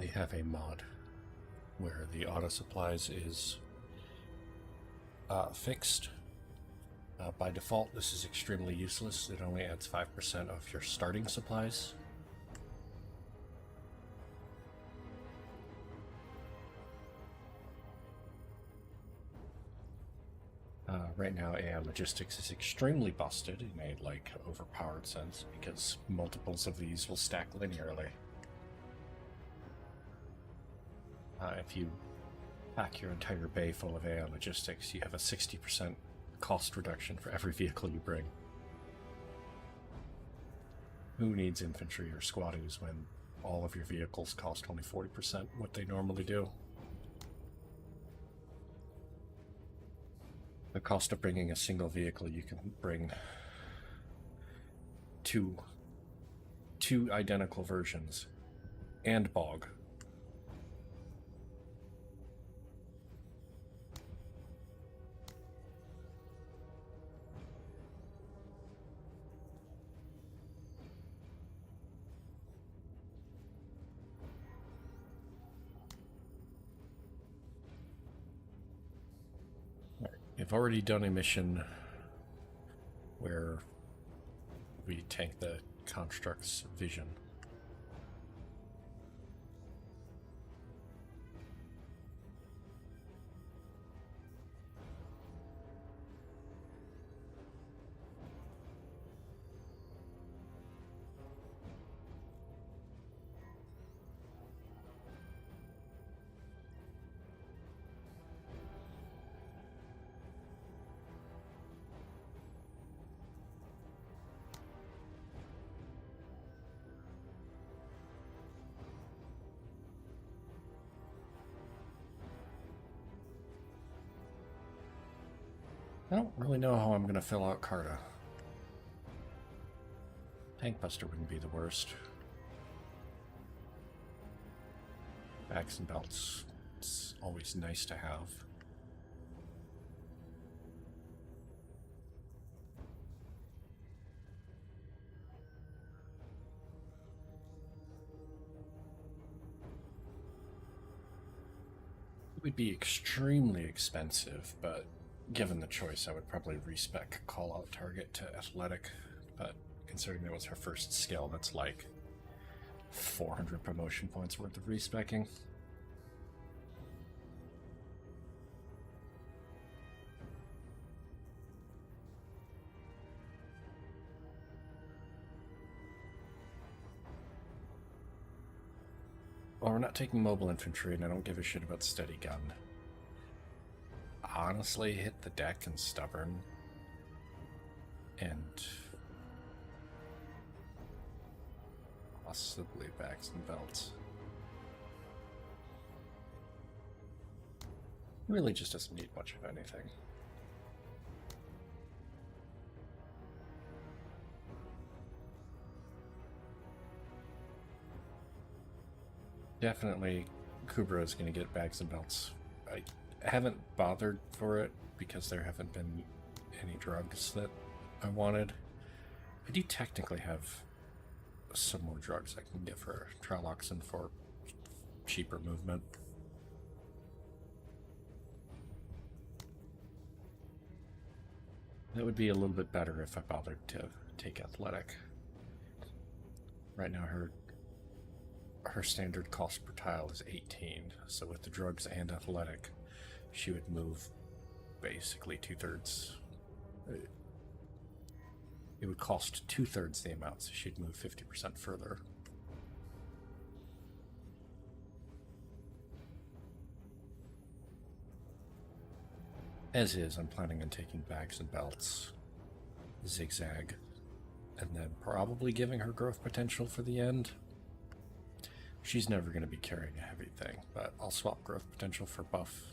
I have a mod where the auto supplies is fixed. By default, this is extremely useless. It only adds 5% of your starting supplies. Right now, AI Logistics is extremely busted in a, overpowered sense, because multiples of these will stack linearly. If you pack your entire bay full of AI Logistics, you have a 60% cost reduction for every vehicle you bring. Who needs infantry or squaddies when all of your vehicles cost only 40% what they normally do? The cost of bringing a single vehicle, you can bring two identical versions and bog. We've already done a mission where we tank the construct's vision. I don't really know how I'm going to fill out Carta. Tank Buster wouldn't be the worst. Bags and belts, it's always nice to have. It would be extremely expensive, but given the choice, I would probably respec call-out target to athletic, but considering that was her first skill, that's like 400 promotion points worth of respecking. Well, we're not taking mobile infantry, and I don't give a shit about steady gun. Honestly, hit the deck and stubborn, and possibly bags and belts. Really just doesn't need much of anything. Definitely Kubra is going to get bags and belts. I haven't bothered for it because there haven't been any drugs that I wanted. I do technically have some more drugs I can get for Traloxin for cheaper movement. That would be a little bit better if I bothered to take athletic. Right now her standard cost per tile is 18, so with the drugs and athletic, she would move basically 2/3. It would cost 2/3 the amount, so she'd move 50% further. As is, I'm planning on taking bags and belts, zigzag, and then probably giving her growth potential for the end. She's never going to be carrying a heavy thing, but I'll swap growth potential for buff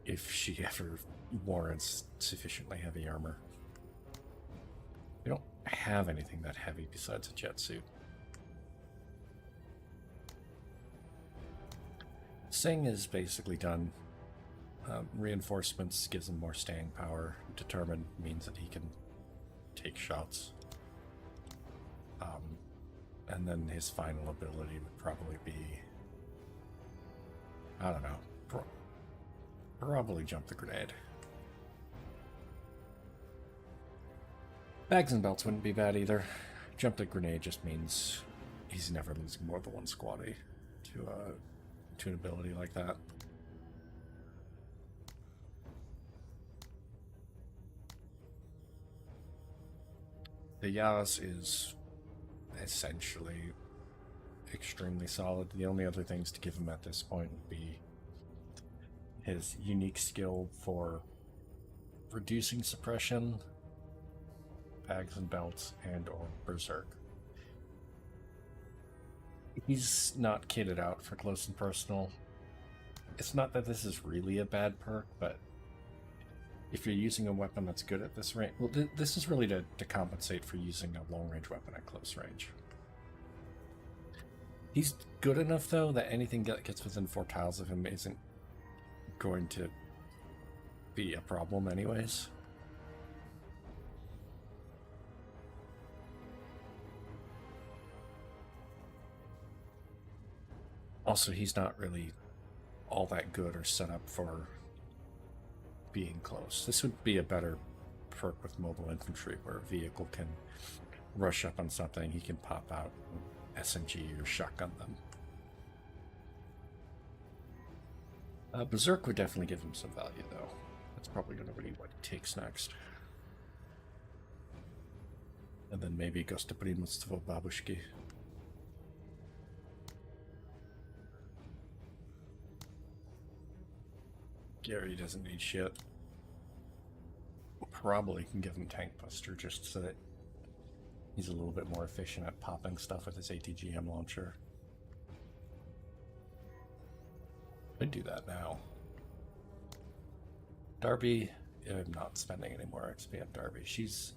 if she ever warrants sufficiently heavy armor. We don't have anything that heavy besides a jet suit. Sing is basically done. Reinforcements gives him more staying power. Determined means that he can take shots. And then his final ability would probably be, I don't know, probably jump the grenade. Bags and belts wouldn't be bad either. Jump the grenade just means he's never losing more than one squatty to an ability like that. The Yas is essentially extremely solid. The only other things to give him at this point would be his unique skill for reducing suppression, bags and belts, and or berserk. He's not kitted out for close and personal. It's not that this is really a bad perk, but if you're using a weapon that's good at this range, well, this is really to compensate for using a long-range weapon at close range. He's good enough, though, that anything that gets within 4 tiles of him isn't going to be a problem anyways. Also, he's not really all that good or set up for being close. This would be a better perk with mobile infantry, where a vehicle can rush up on something, he can pop out SMG or shotgun them. Berserk would definitely give him some value, though. That's probably going to be what he takes next. And then maybe Gostoprimstvo Babushki. Gary doesn't need shit. Probably can give him Tank Buster just so that he's a little bit more efficient at popping stuff with his ATGM launcher. I'd do that now. Darby, I'm not spending any more XP on Darby. She's...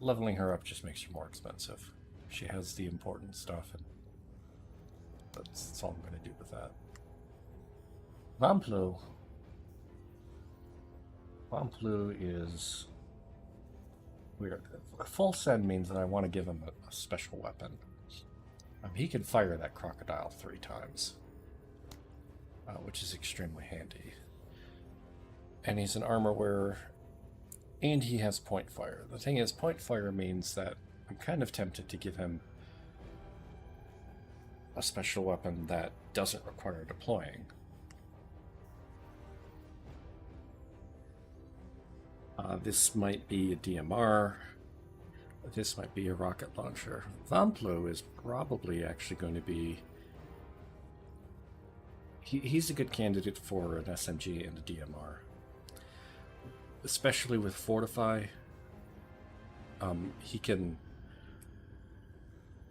leveling her up just makes her more expensive. She has the important stuff, and that's all I'm going to do with that. Vamplu is weird. Full send means that I want to give him a special weapon. He can fire that crocodile 3 times, which is extremely handy. And he's an armor wearer, and he has point fire. The thing is, point fire means that I'm kind of tempted to give him a special weapon that doesn't require deploying. This might be a DMR. This might be a rocket launcher. Vamplu is probably actually going to be... He's a good candidate for an SMG and a DMR. Especially with Fortify. He can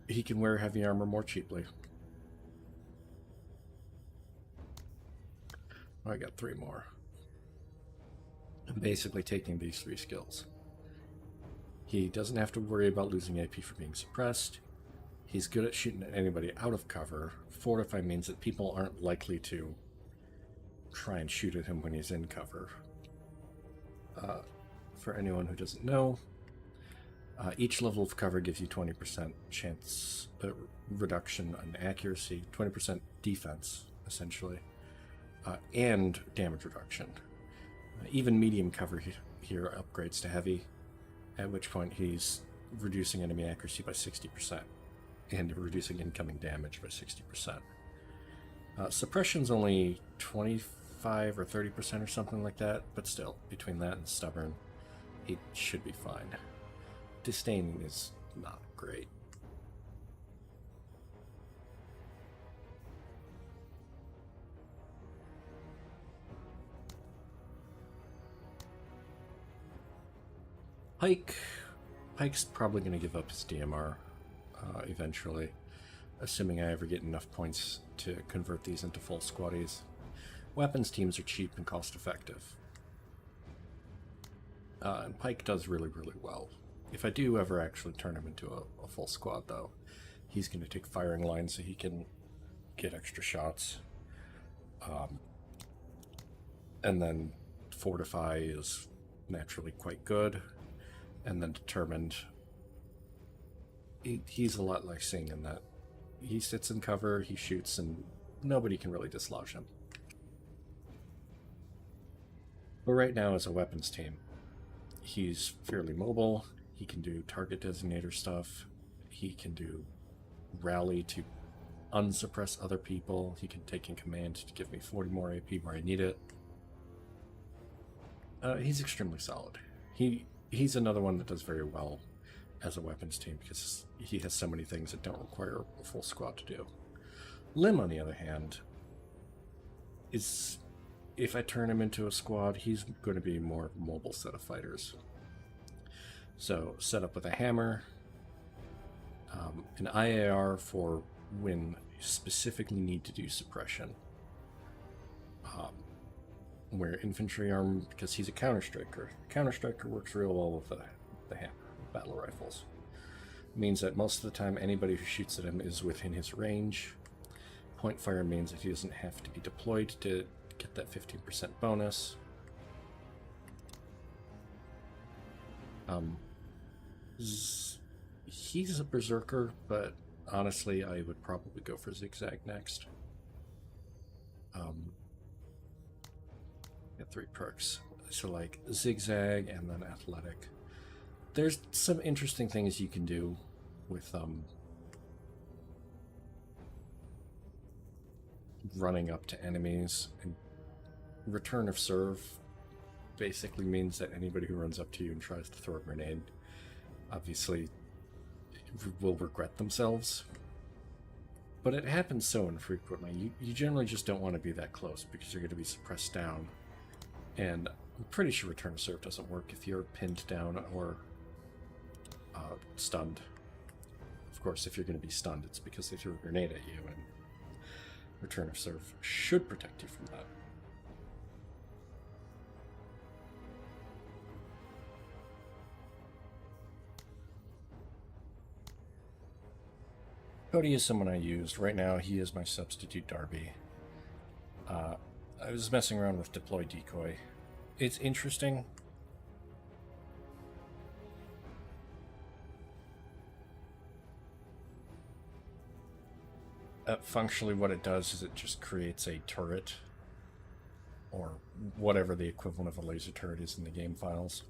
wear heavy armor more cheaply. I got 3 more. I'm basically taking these 3 skills. He doesn't have to worry about losing AP for being suppressed. He's good at shooting at anybody out of cover. Fortify means that people aren't likely to try and shoot at him when he's in cover. For anyone who doesn't know, each level of cover gives you 20% chance reduction on accuracy, 20% defense, essentially, and damage reduction. Even medium cover here upgrades to heavy, at which point he's reducing enemy accuracy by 60% and reducing incoming damage by 60%. Suppression's only 25 or 30% or something like that, but still, between that and stubborn, it should be fine. Disdain is not great. Pike's probably going to give up his DMR eventually, assuming I ever get enough points to convert these into full squaddies. Weapons teams are cheap and cost-effective. And Pike does really, really well. If I do ever actually turn him into a full squad, though, he's going to take firing lines so he can get extra shots. And then Fortify is naturally quite good. And then Determined he's a lot like Singh in that he sits in cover, he shoots, and nobody can really dislodge him. But right now, as a weapons team, he's fairly mobile. He can do target designator stuff. He can do rally to unsuppress other people. He can take in command to give me 40 more AP where I need it. He's extremely solid. He's another one that does very well as a weapons team because he has so many things that don't require a full squad to do. Lim, on the other hand, is, if I turn him into a squad, he's going to be a more mobile set of fighters. So set up with a hammer, an IAR for when you specifically need to do suppression. Where infantry arm, because he's a counter-striker. Counter-striker works real well with the hammer, battle rifles. Means that most of the time anybody who shoots at him is within his range. Point fire means that he doesn't have to be deployed to get that 15% bonus. He's a berserker, but honestly I would probably go for zigzag next. Get 3 perks. So like zigzag and then athletic. There's some interesting things you can do with running up to enemies, and return of serve basically means that anybody who runs up to you and tries to throw a grenade obviously will regret themselves. But it happens so infrequently. You generally just don't want to be that close because you're going to be suppressed down. And I'm pretty sure return of serve doesn't work if you're pinned down or stunned. Of course, if you're going to be stunned, it's because they threw a grenade at you, and return of serve should protect you from that. Cody is someone I used. Right now, he is my substitute Darby. I was messing around with deploy decoy. It's interesting. Functionally, what it does is it just creates a turret, or whatever the equivalent of a laser turret is in the game files.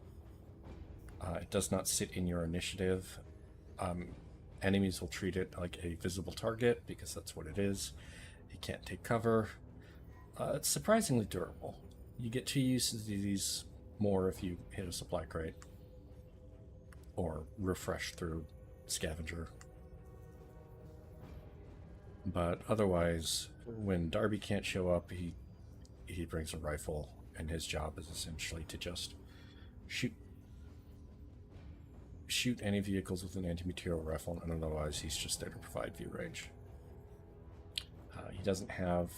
It does not sit in your initiative. Enemies will treat it like a visible target because that's what it is. It can't take cover. It's surprisingly durable. You get 2 uses of these more if you hit a supply crate or refresh through scavenger. But otherwise, when Darby can't show up, he brings a rifle, and his job is essentially to just shoot any vehicles with an anti-material rifle, and otherwise he's just there to provide view range. He doesn't have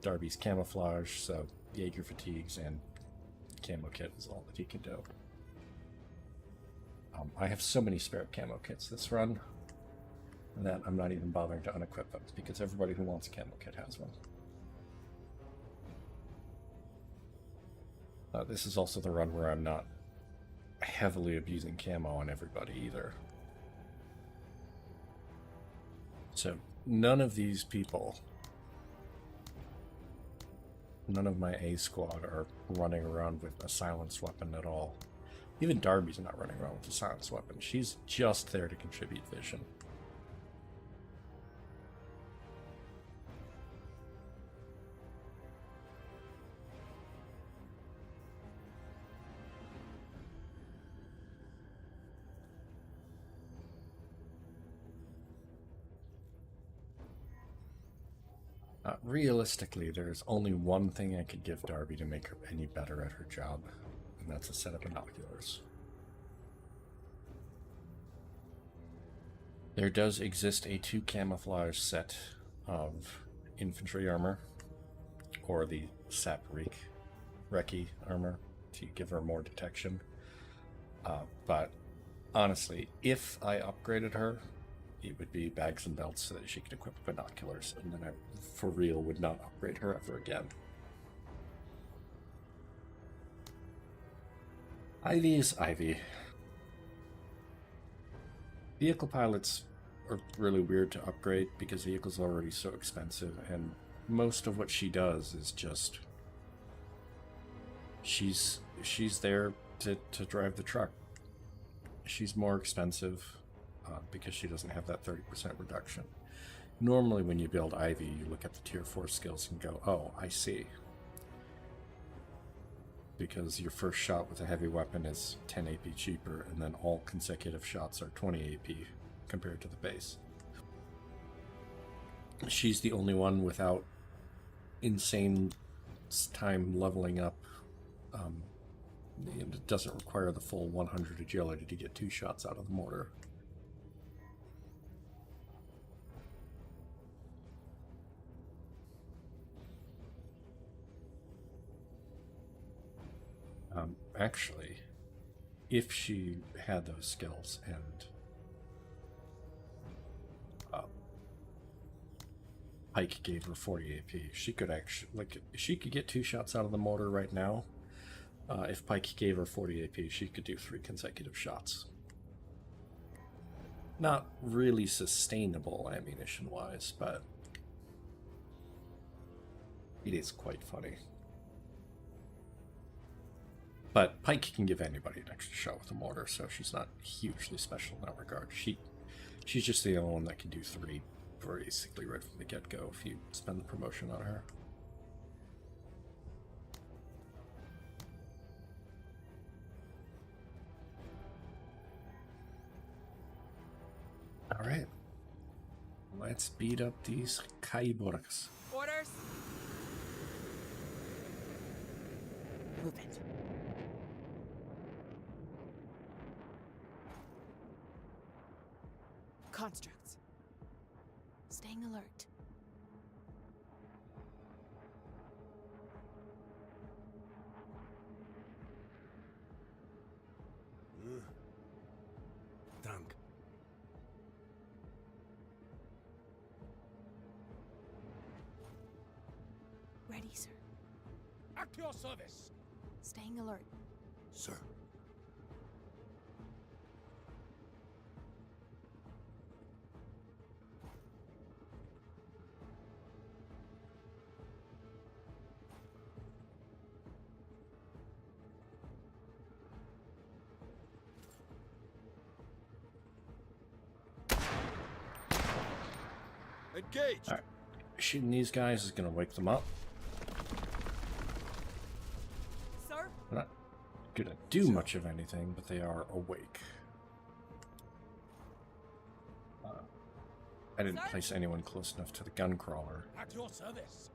Darby's camouflage, so Jaeger fatigues and camo kit is all that he can do. I have so many spare camo kits this run that I'm not even bothering to unequip them, because everybody who wants a camo kit has one. This is also the run where I'm not heavily abusing camo on everybody either. So none of these people, none of my A squad are running around with a silenced weapon at all. Even Darby's not running around with a silenced weapon. She's just there to contribute vision. Realistically, there's only one thing I could give Darby to make her any better at her job, and that's a set of binoculars. There does exist a 2 camouflage set of infantry armor, or the sap recce armor, to give her more detection. But honestly, if I upgraded her, it would be bags and belts so that she could equip binoculars, and then I, for real, would not upgrade her ever again. Ivy is Ivy. Vehicle pilots are really weird to upgrade because the vehicle's already so expensive, and most of what she does is just she's there to drive the truck. She's more expensive because she doesn't have that 30% reduction. Normally when you build Ivy, you look at the tier 4 skills and go, oh, I see. Because your first shot with a heavy weapon is 10 AP cheaper, and then all consecutive shots are 20 AP compared to the base. She's the only one without insane time leveling up. It doesn't require the full 100 agility to get 2 shots out of the mortar. Actually, if she had those skills and Pike gave her 40 AP, she could actually, like, she could get 2 shots out of the mortar right now. If Pike gave her 40 AP, she could do 3 consecutive shots. Not really sustainable ammunition-wise, but it is quite funny. But Pike can give anybody an extra shot with a mortar, so she's not hugely special in that regard. She's just the only one that can do 3 basically right from the get-go if you spend the promotion on her. Alright. Let's beat up these Kaiborgs. Orders! Move it. Constructs. Staying alert. Dank. Ready, sir. At your service. Staying alert. Sir. Engage. Alright. Shooting these guys is going to wake them up. Sir? They're not going to do much of anything, but they are awake. I didn't place anyone close enough to the gun crawler. At your service.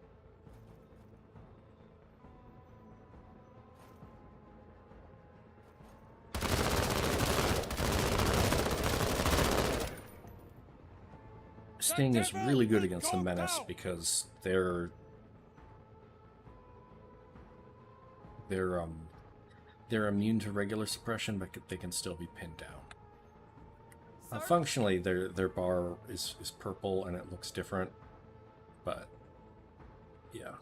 Sting is really good against the Menace because they're immune to regular suppression, but they can still be pinned down. Functionally, their bar is purple and it looks different, but yeah,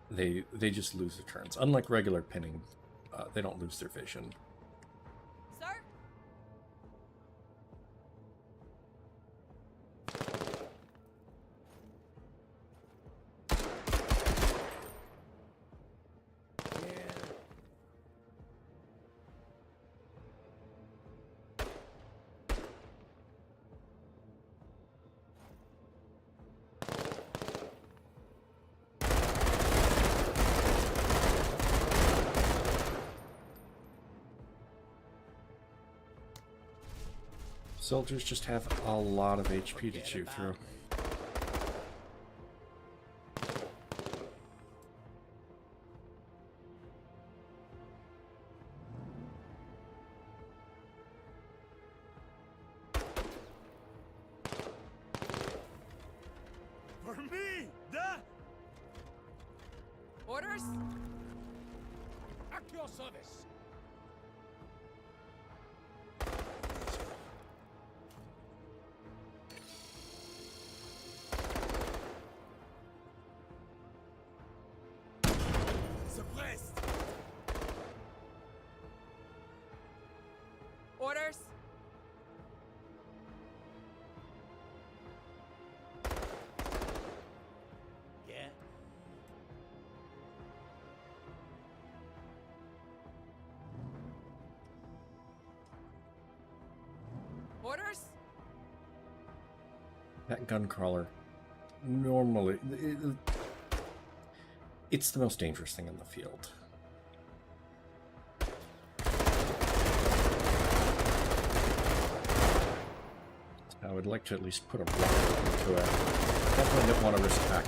they just lose their turns. Unlike regular pinning, they don't lose their vision. Sir? Soldiers just have a lot of HP to chew through. For me, da. Orders? At your service. Orders? Orders? That gun crawler, normally, it's the most dangerous thing in the field. I would like to at least put a block into it. Definitely don't want to risk back.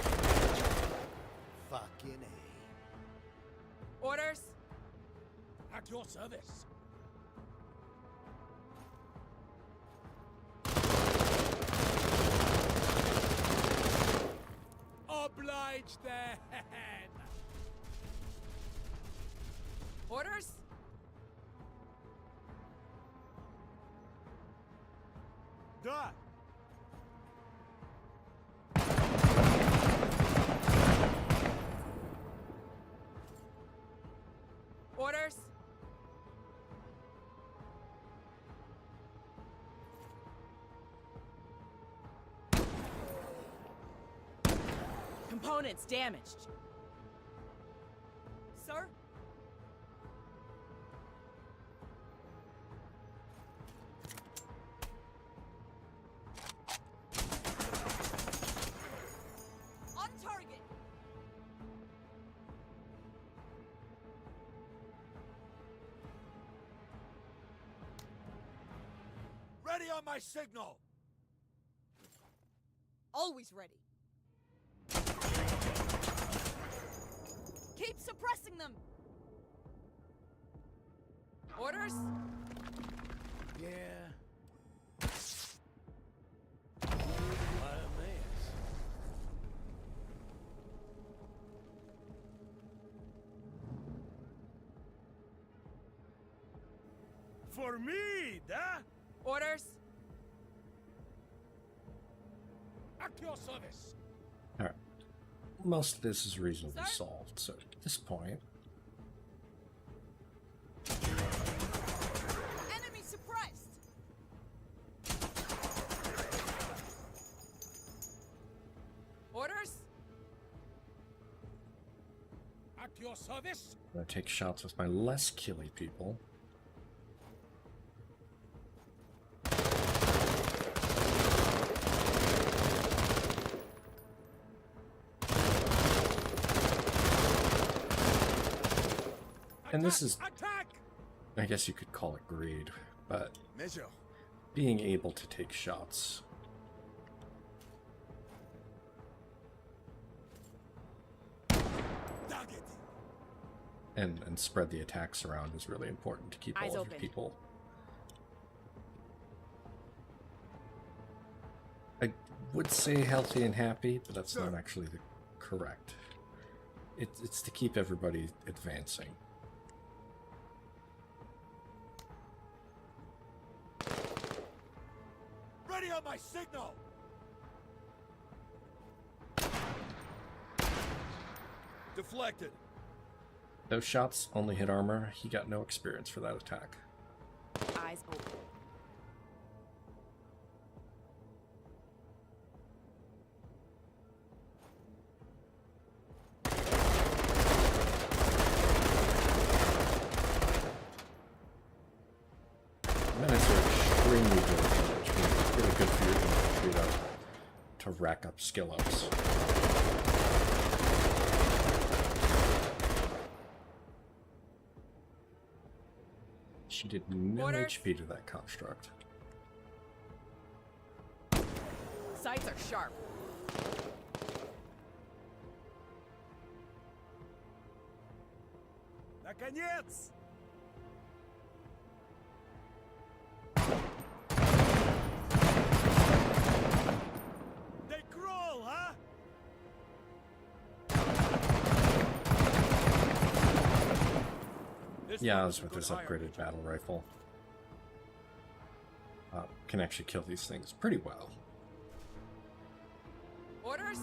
Fucking A. Orders? At your service. Obliged then. Orders? Da. Orders? Components damaged. Sir? On target. Ready on my signal. Always ready. Keep suppressing them. Orders? Yeah. What a mess. For me, da? Orders? At your service. Alright. Most of this is reasonably Sir? solved, so at this point, Enemy suppressed. Orders? At your service. I'm going to take shots with my less killy people. And this is, Attack! I guess you could call it greed, but Measure. being able to take shots. Target. And spread the attacks around is really important to keep Eyes all of open. your people. I would say healthy and happy, but that's not actually the correct. It's to keep everybody advancing. Ready on my signal. Deflected. Those shots only hit armor. He got no experience for that attack. Eyes open. Menace are extremely durable, which means really good for your infantry to rack up skill ups. She did no Orders. HP to that construct. Sights are sharp. Наконец! They crawl, huh? Yeah, I was with this upgraded battle rifle. Can actually kill these things pretty well. Orders?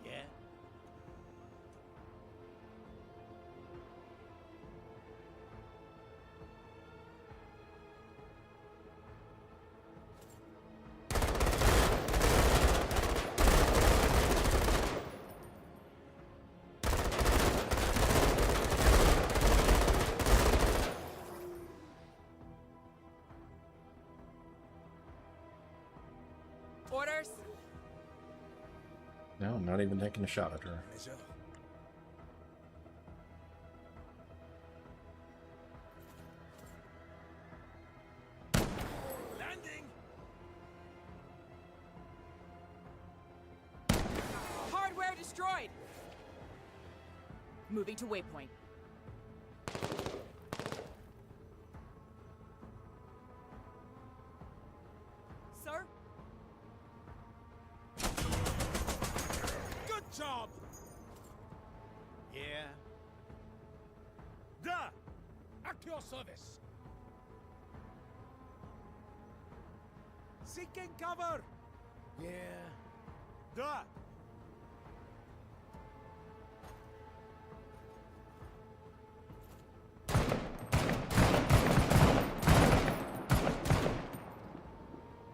Yeah. No, I'm not even taking a shot at her. Major. Landing. Hardware destroyed. Moving to waypoint. Sir? Good job. Yeah. Da. At your service. Seeking cover. Yeah. Da.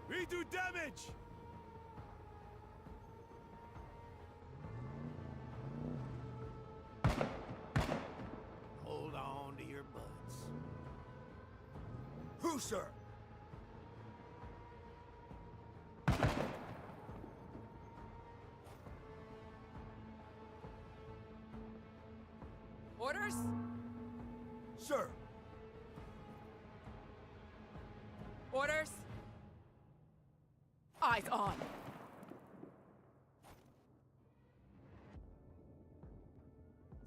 We do damage. Hold on to your butts. Who, sir? Orders? Sir. Orders? Eyes on.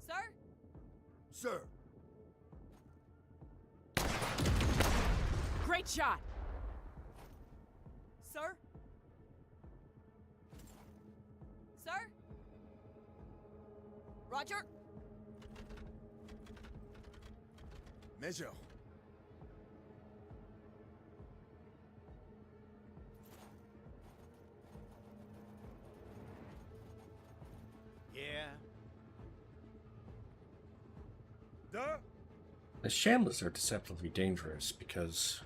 Sir? Sir. Great shot. Sir? Sir? Roger? Major. Yeah. Da. The Shamblers are deceptively dangerous because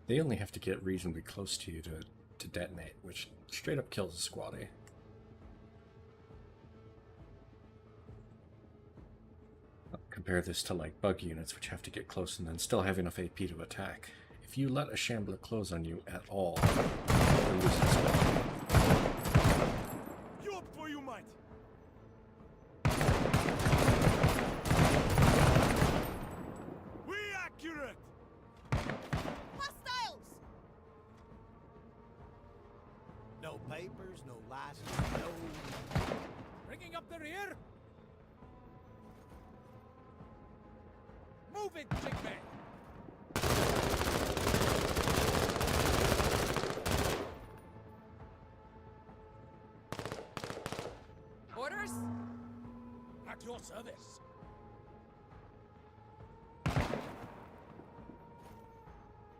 they only have to get reasonably close to you to detonate, which straight up kills a squaddie. Compare this to like bug units, which have to get close and then still have enough AP to attack. If you let a Shambler close on you at all, you're losing squad. You up for you might. We accurate. Hostiles! No papers, no license, no. Bringing up the rear. Move it, Jigman. Orders? At your service.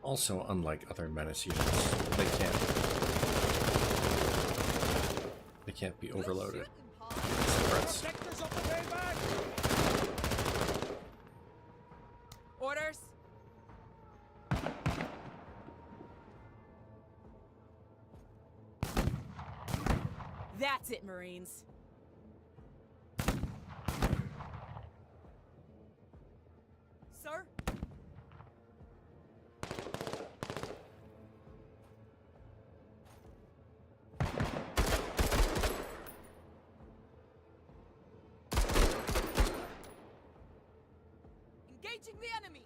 Also, unlike other menace units, they can't be overloaded. Suppressed. Protectors of the way back. Orders? That's it, Marines. Sir? Engaging the enemy!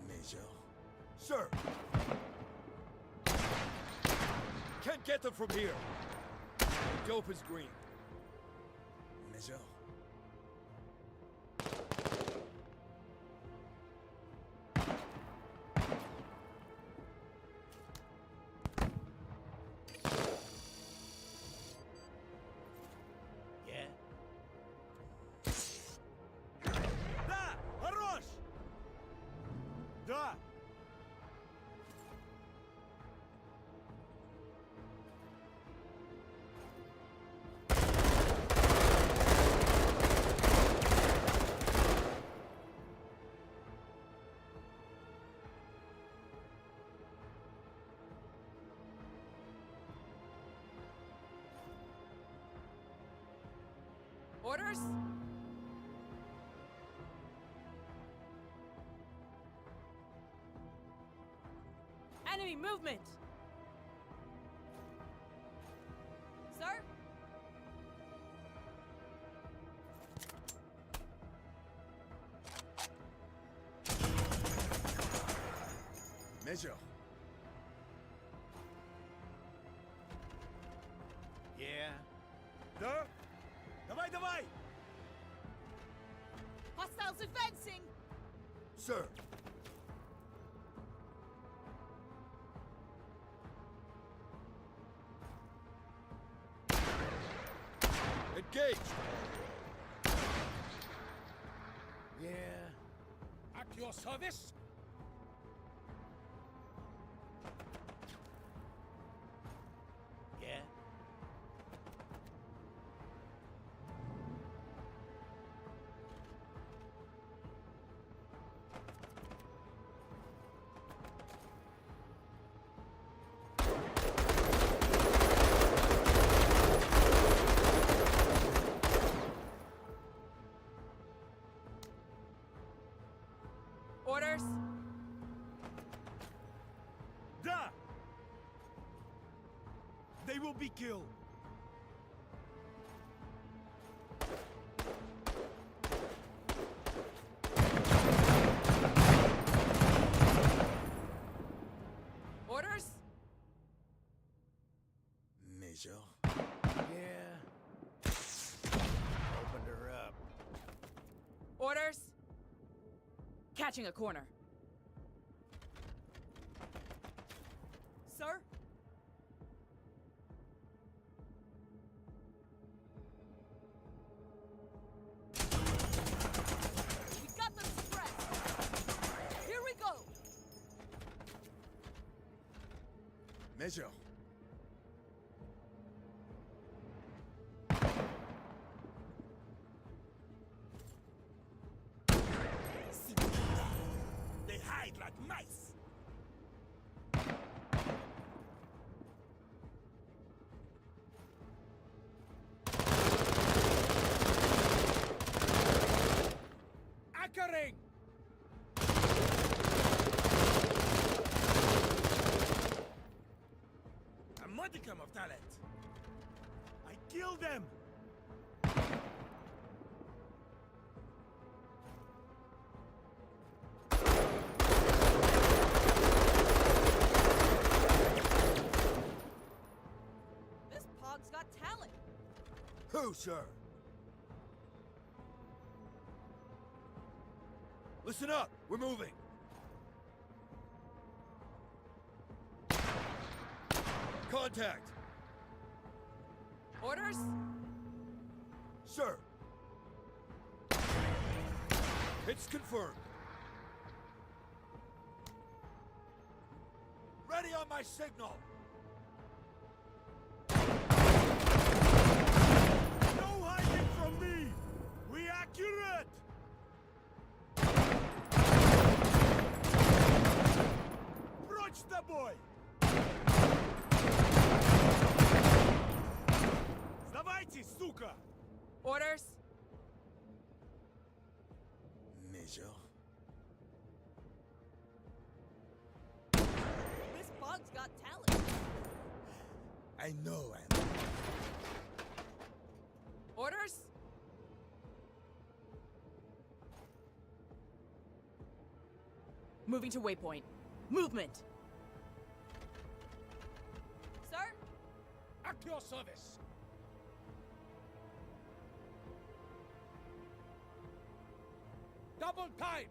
Major. Sir. Can't get them from here. Dope is green. Major. Yeah. Da! Хорош! Да! Orders? Enemy movement! Sir? Measure. Yeah. Да? Давай, давай! Hostiles advancing! Sir. Engaged. Yeah. At your service. Yeah. Orders? Da! They will be killed. Orders? Measure. Yeah. Opened her up. Orders? Catching a corner. Sir? We got them suppressed. Here we go. Measure. They hide like mice. Anchoring. A modicum of talent. I killed them. This pog's got talent. Who, sir? Listen up. We're moving. Contact. Orders? Sir. It's confirmed. Ready on my signal. No hiding from me. We accurate. Прочь с тобой. Сдавайтесь, сука. Orders? Measure. This pog's got talent. I know, Anna. Orders? Moving to waypoint. Movement! Sir? At your service. Double time.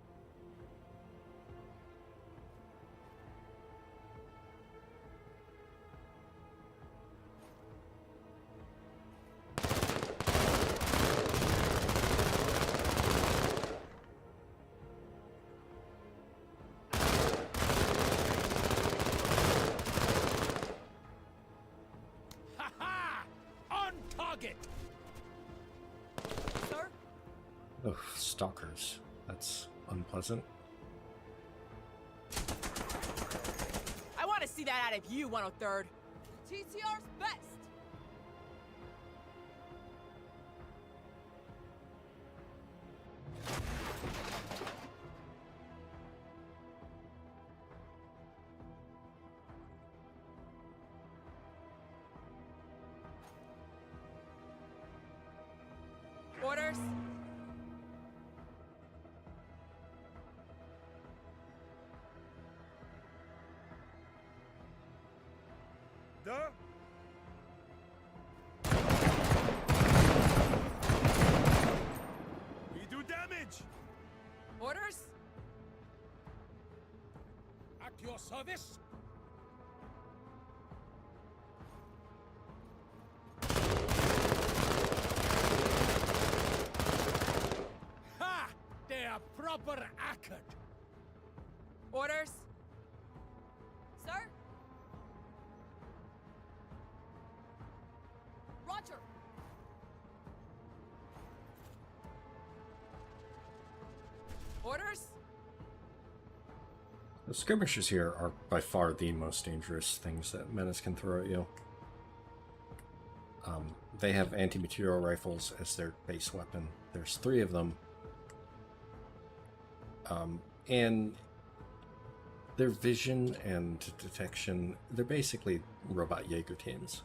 Ha ha! On target. Sir? Ugh, stalkers. That's unpleasant. I want to see that out of you, 103rd. TTR's best! Orders? your service. Ha! They are proper acted. Orders? Sir? Roger. Orders? The skirmishers here are by far the most dangerous things that Menace can throw at you. They have anti-material rifles as their base weapon. There's 3 of them. And their vision and detection, they're basically robot Jaeger teams,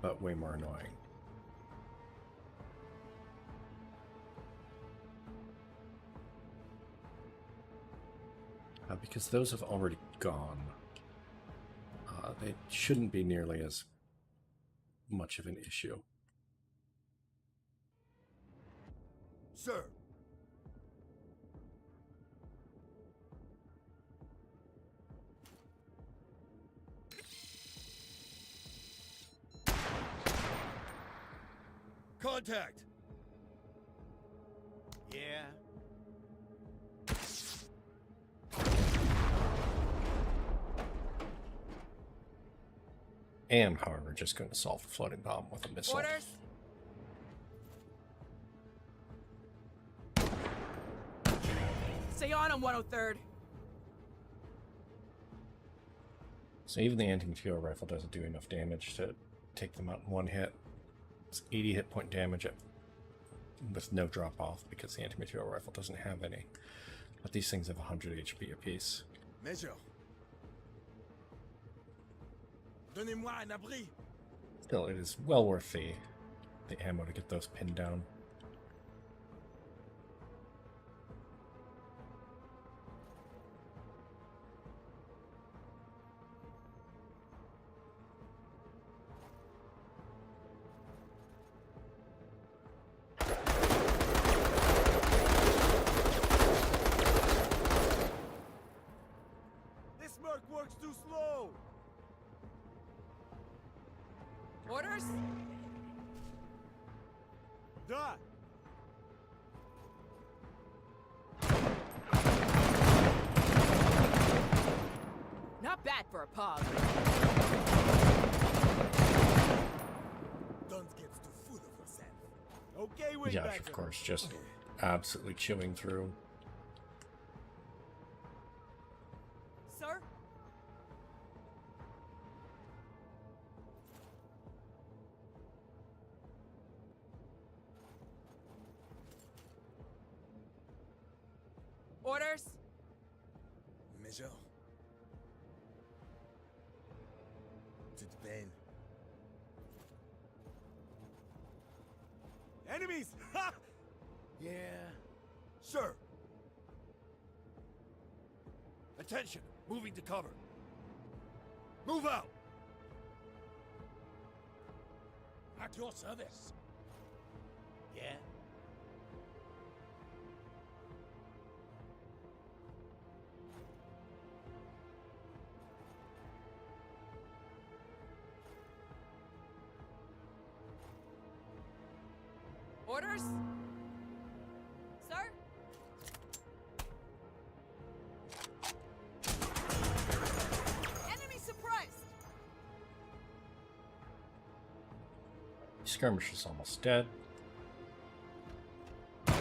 but way more annoying. Because those have already gone, they shouldn't be nearly as much of an issue. Sir. Contact. Yeah. Am, however, just going to solve the floating bomb with a missile. Orders? Stay on him, 103rd. So even the anti-material rifle doesn't do enough damage to take them out in one hit. It's 80 hit point damage with no drop off because the anti-material rifle doesn't have any. But these things have 100 HP apiece. Major. Donnez-moi un abri. Still, it is well worth the ammo to get those pinned down. This merc works too slow. Orders? Done. Not bad for a pug. Don't get too full of yourself. Okay, wait Josh, back. of course, just absolutely chewing through. Sir? Orders? Major. Toute peine. Enemies! Ha! Yeah. Sir. Attention! Moving to cover. Move out! At your service. Yeah. Orders? Sir? Enemy suppressed! Skirmish is almost dead. That's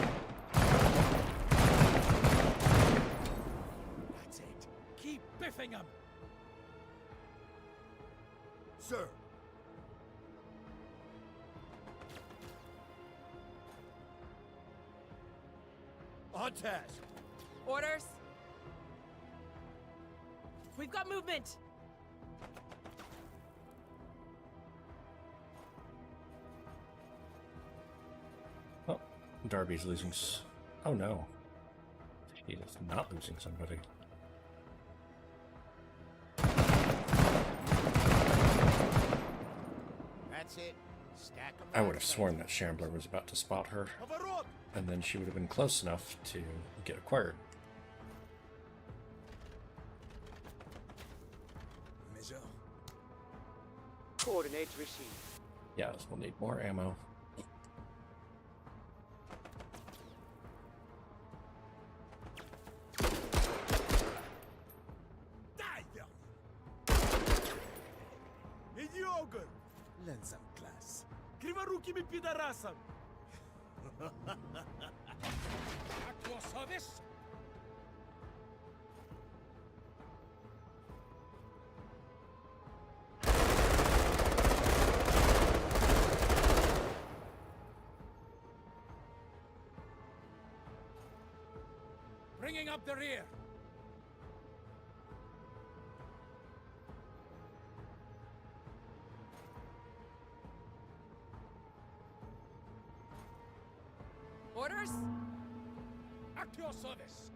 it. Keep biffing them. Sir. On task. Orders? We've got movement! Oh, Darby's losing. Oh no, he is not losing somebody. That's it. Stack 'em I right would have there. sworn that Shambler was about to spot her, Pоворот! and then she would have been close enough to get acquired. Coordinates received. Yes, we'll need more ammo. Die there! Идиогр! Learn some class. Криворукими пидорасом! At your service. Bringing up the rear. Orders? At your service.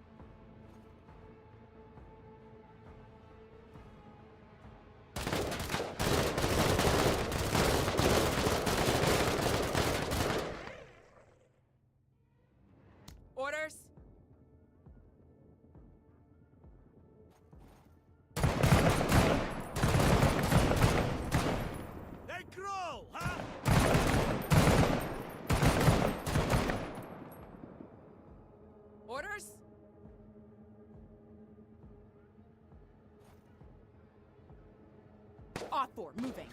Orders? Hey, crawl, huh? Orders? Author, moving.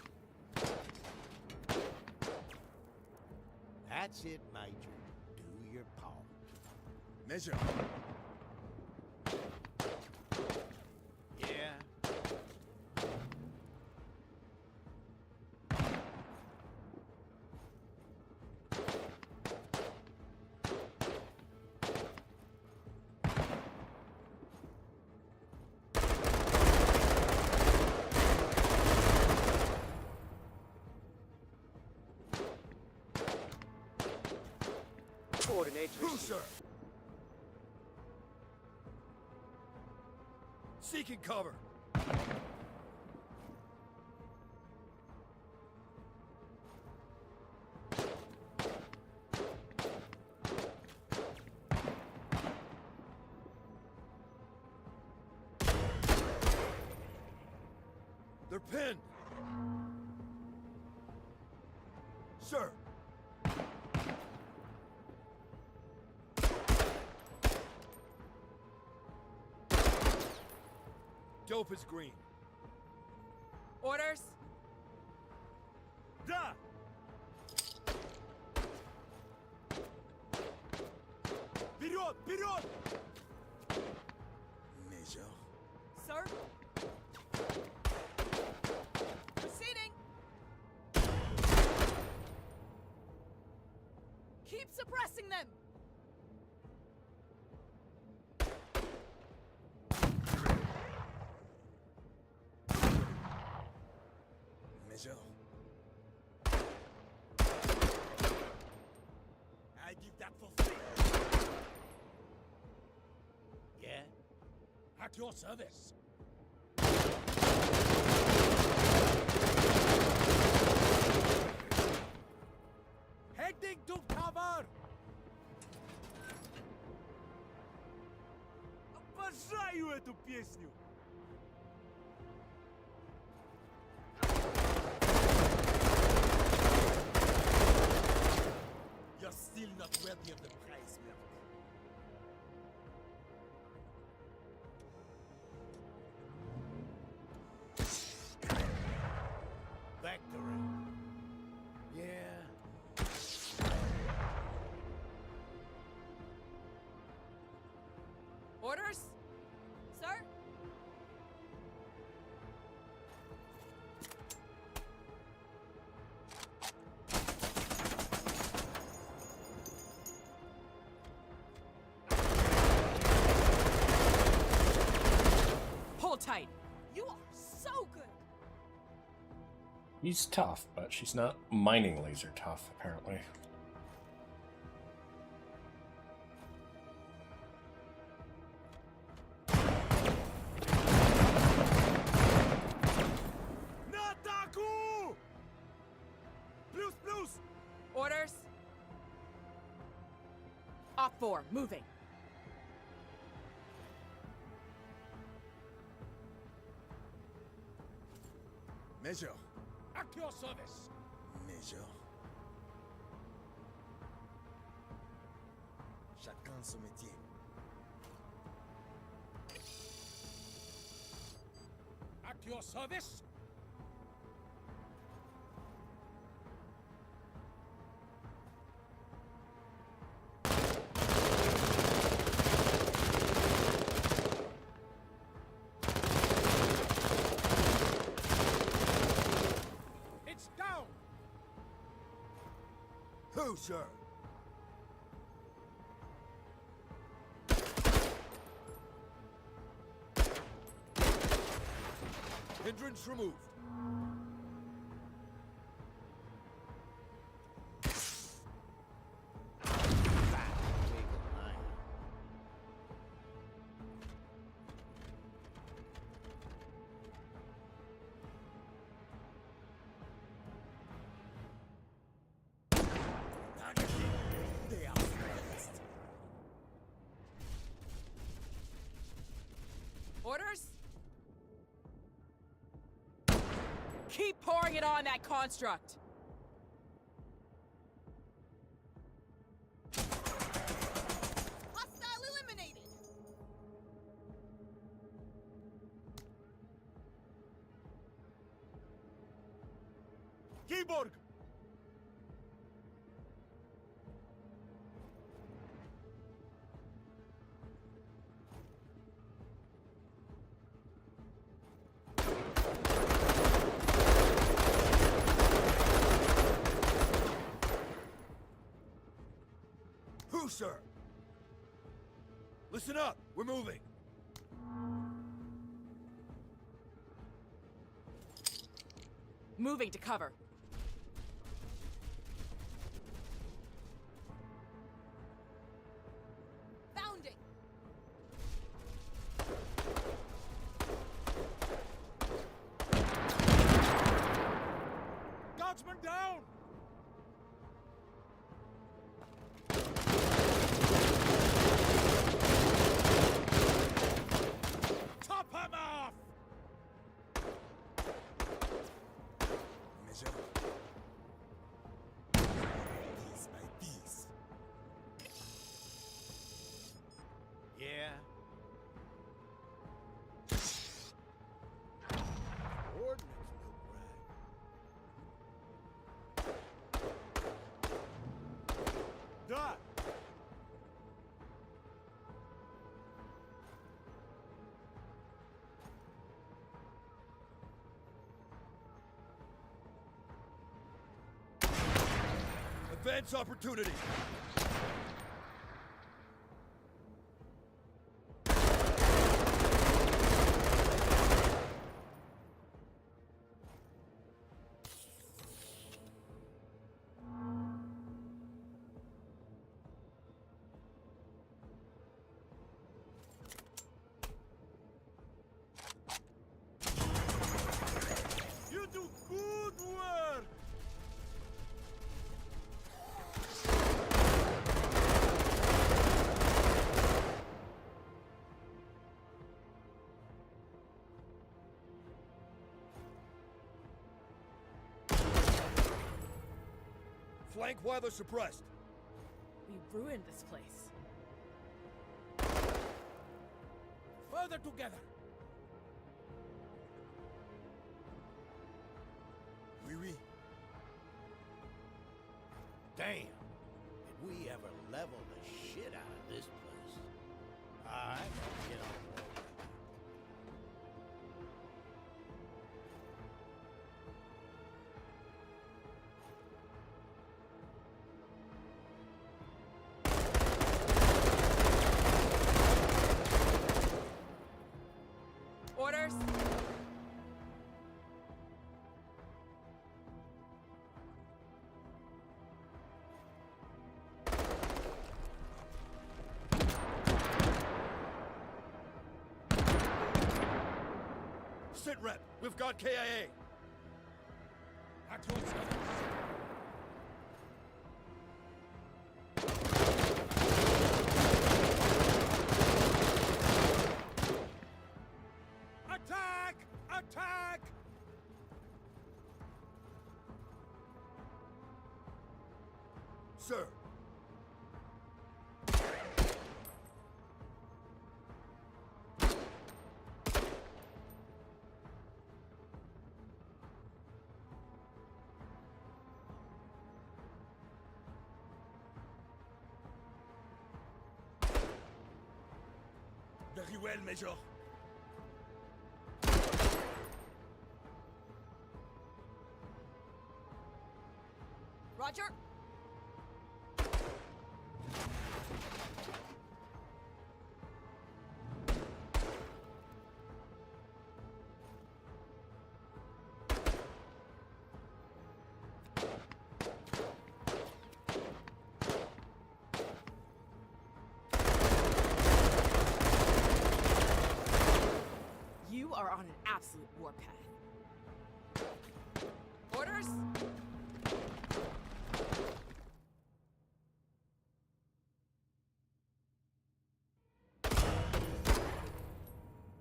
That's it, Major. Do your part. Measure. Yeah. Coordinates received. sir? Seeking cover. They're pinned. Sir. Dope is green. Orders? Da! Вперед! Вперед! Measure. Sir? Proceeding! Keep suppressing them! Measure. I give that for free. Yeah? At your service. Heading to cover! Обожаю эту песню! You're still not worthy of the prize, Merc. Victory. Yeah. Orders? Sir? Hold tight. You are so good. He's tough, but she's not mining laser tough, apparently. На атаку! Плюс, плюс! Orders? Op 4, moving. Measure. At your service. Major. Chacun son métier. At your service. It's down. Who, sir? Hindrance removed. They are fast. Orders? Keep pouring it on that construct! Hostile eliminated! Keyboard. Who, sir? Listen up. We're moving. Moving to cover. Bounding! Guardsman down. Top him off. Measure. Piece by piece. Yeah. Ordnance no brag. Done. Advance opportunity. You do good work. Flank while they're suppressed. We ruined this place. Further together. Oui, oui. Damn. Did we ever level the shit out of this place? Alright, get on board. Orders? Sit rep. We've got KIA. At your service. Attack! Attack! Sir. Very well, Major. Roger. You are on an absolute warpath. Orders?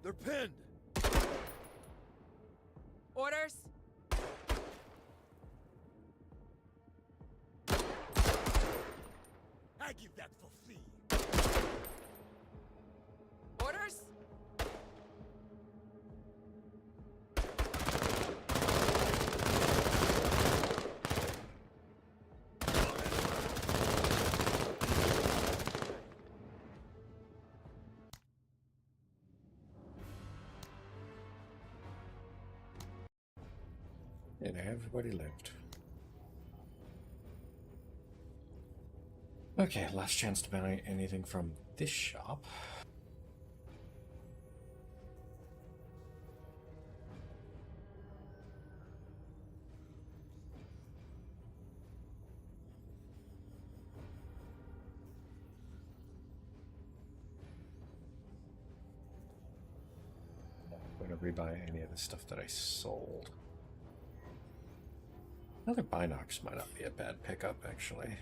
They're pinned. Orders? I give that for free. Orders? And everybody lived. Okay, last chance to buy anything from this shop. I'm going to rebuy any of the stuff that I sold. Another binocs might not be a bad pickup, actually.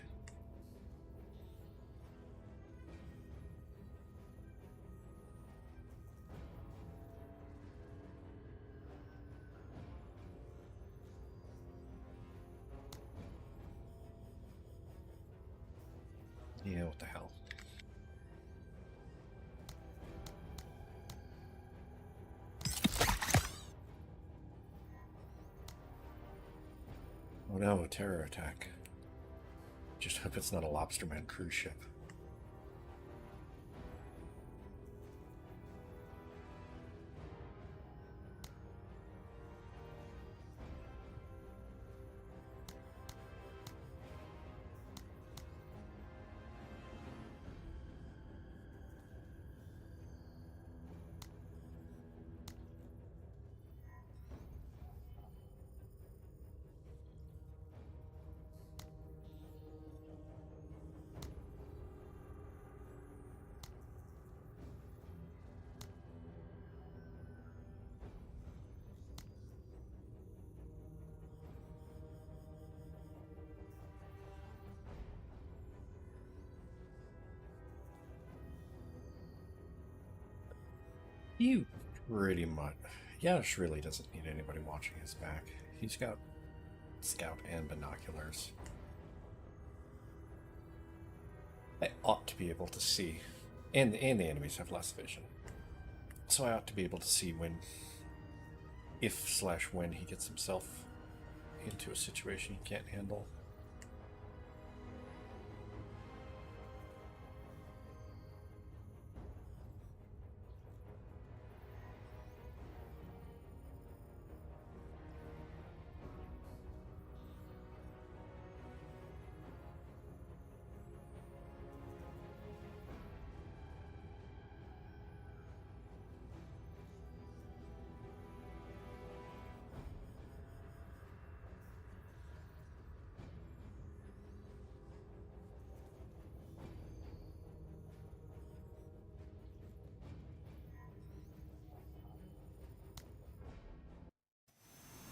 Yeah, what the hell. Oh no, a terror attack. Just hope it's not a Lobsterman cruise ship. You pretty much... Yash really doesn't need anybody watching his back. He's got scout and binoculars. I ought to be able to see. And the enemies have less vision. So I ought to be able to see when... if/when he gets himself into a situation he can't handle.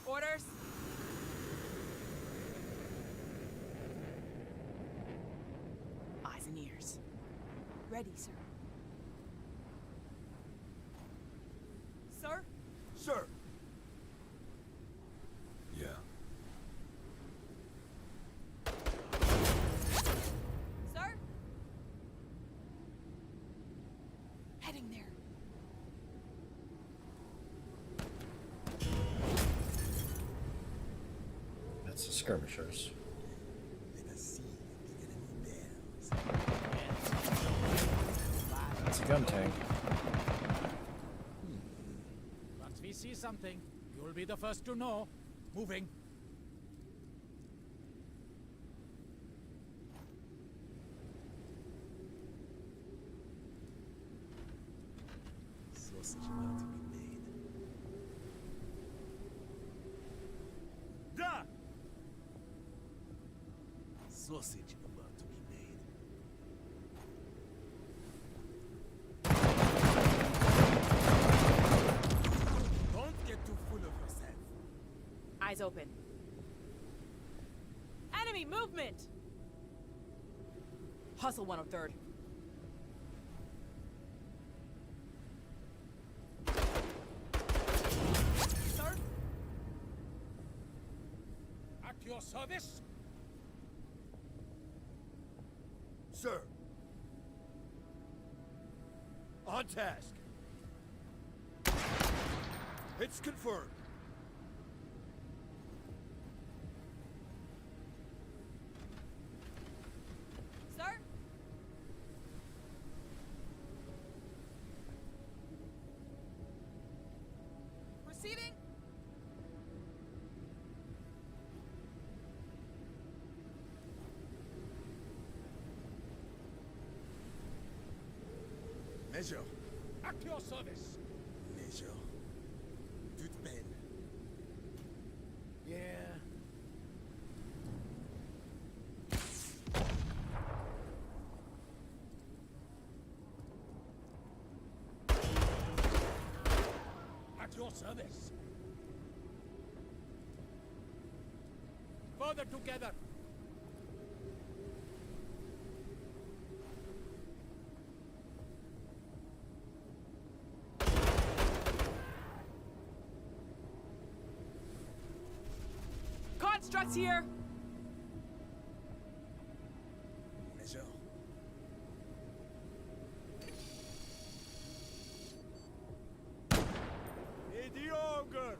Orders? Eyes and ears. Ready, sir. Sir? Sir. Yeah. lots of skirmishers. Let us see if the enemy bears. It's a gun tank. Once we see something, you'll be the first to know. Moving. Sausage about to be made. Da! Sausage about to be made. Don't get too full of yourself. Eyes open. Enemy movement! Hustle 103rd. Sir? At your service. Sir. On task. It's confirmed. Sir? Receiving? Measure. At your service. Measure. Toute peine. Yeah. At your service. Further together. Constructs here! Measure. Mediocre.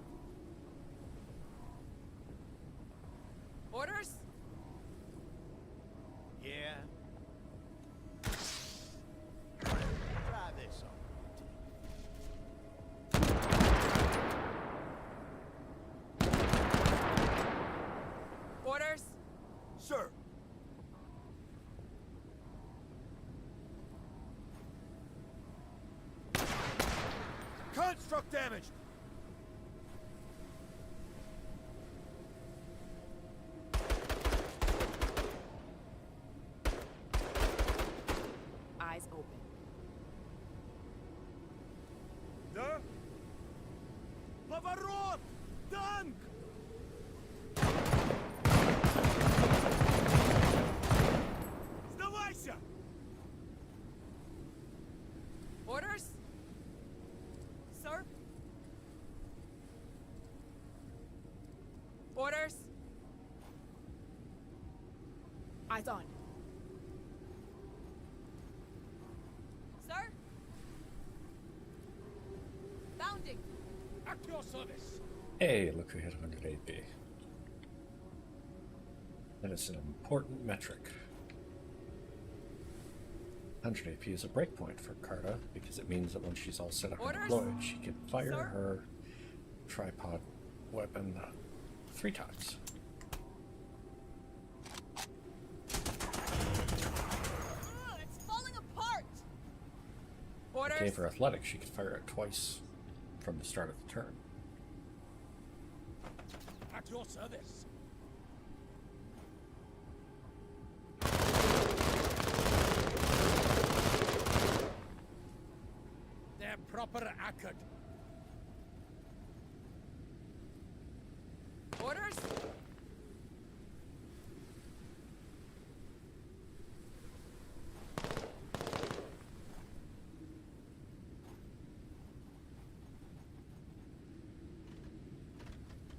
Orders? Yeah. Try this on. Orders? Sir. Construct damaged. Eyes open. Да? Поворот! Танк! Сдавайся! Orders? Sir? Orders? Eyes on. Sir? Bounding. At your service. Hey, look who hit 100 AP. That is an important metric. 100 AP is a breakpoint for Carta because it means that when she's all set up and Orders? deployed, she can fire Sir? her tripod weapon 3 times. Ugh, it's falling apart! Orders? Okay, for athletics, she could fire it twice from the start of the turn. At your service. They're proper accord. Orders?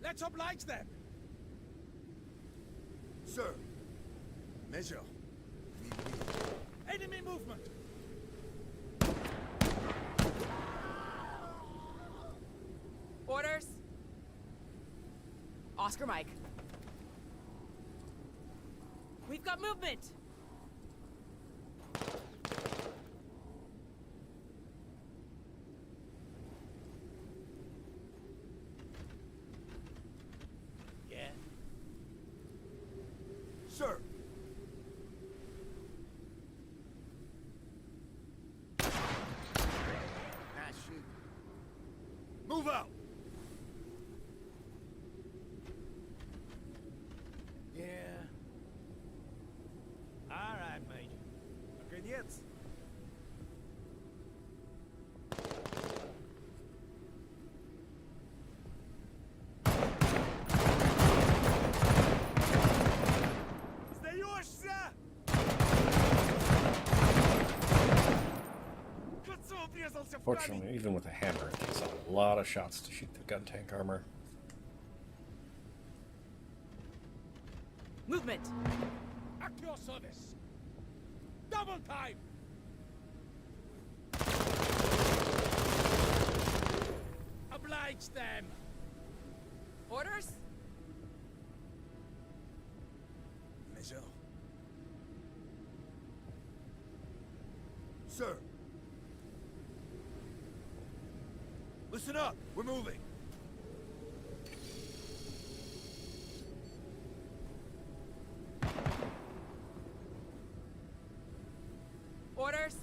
Let's oblige them. Sir. Measure. Enemy movement. Orders? Oscar Mike. We've got movement! Yeah? Sir! Nice shoot. Move out! Yeah. All right, Major. Наконец! Сдаешься? Кольцо врезался в камень! Fortunately, even with a hammer, it takes a lot of shots to shoot the gun tank armor. Movement! At your service. Double time. Oblige them. Orders? Major, Sir! Listen up! We're moving! Orders?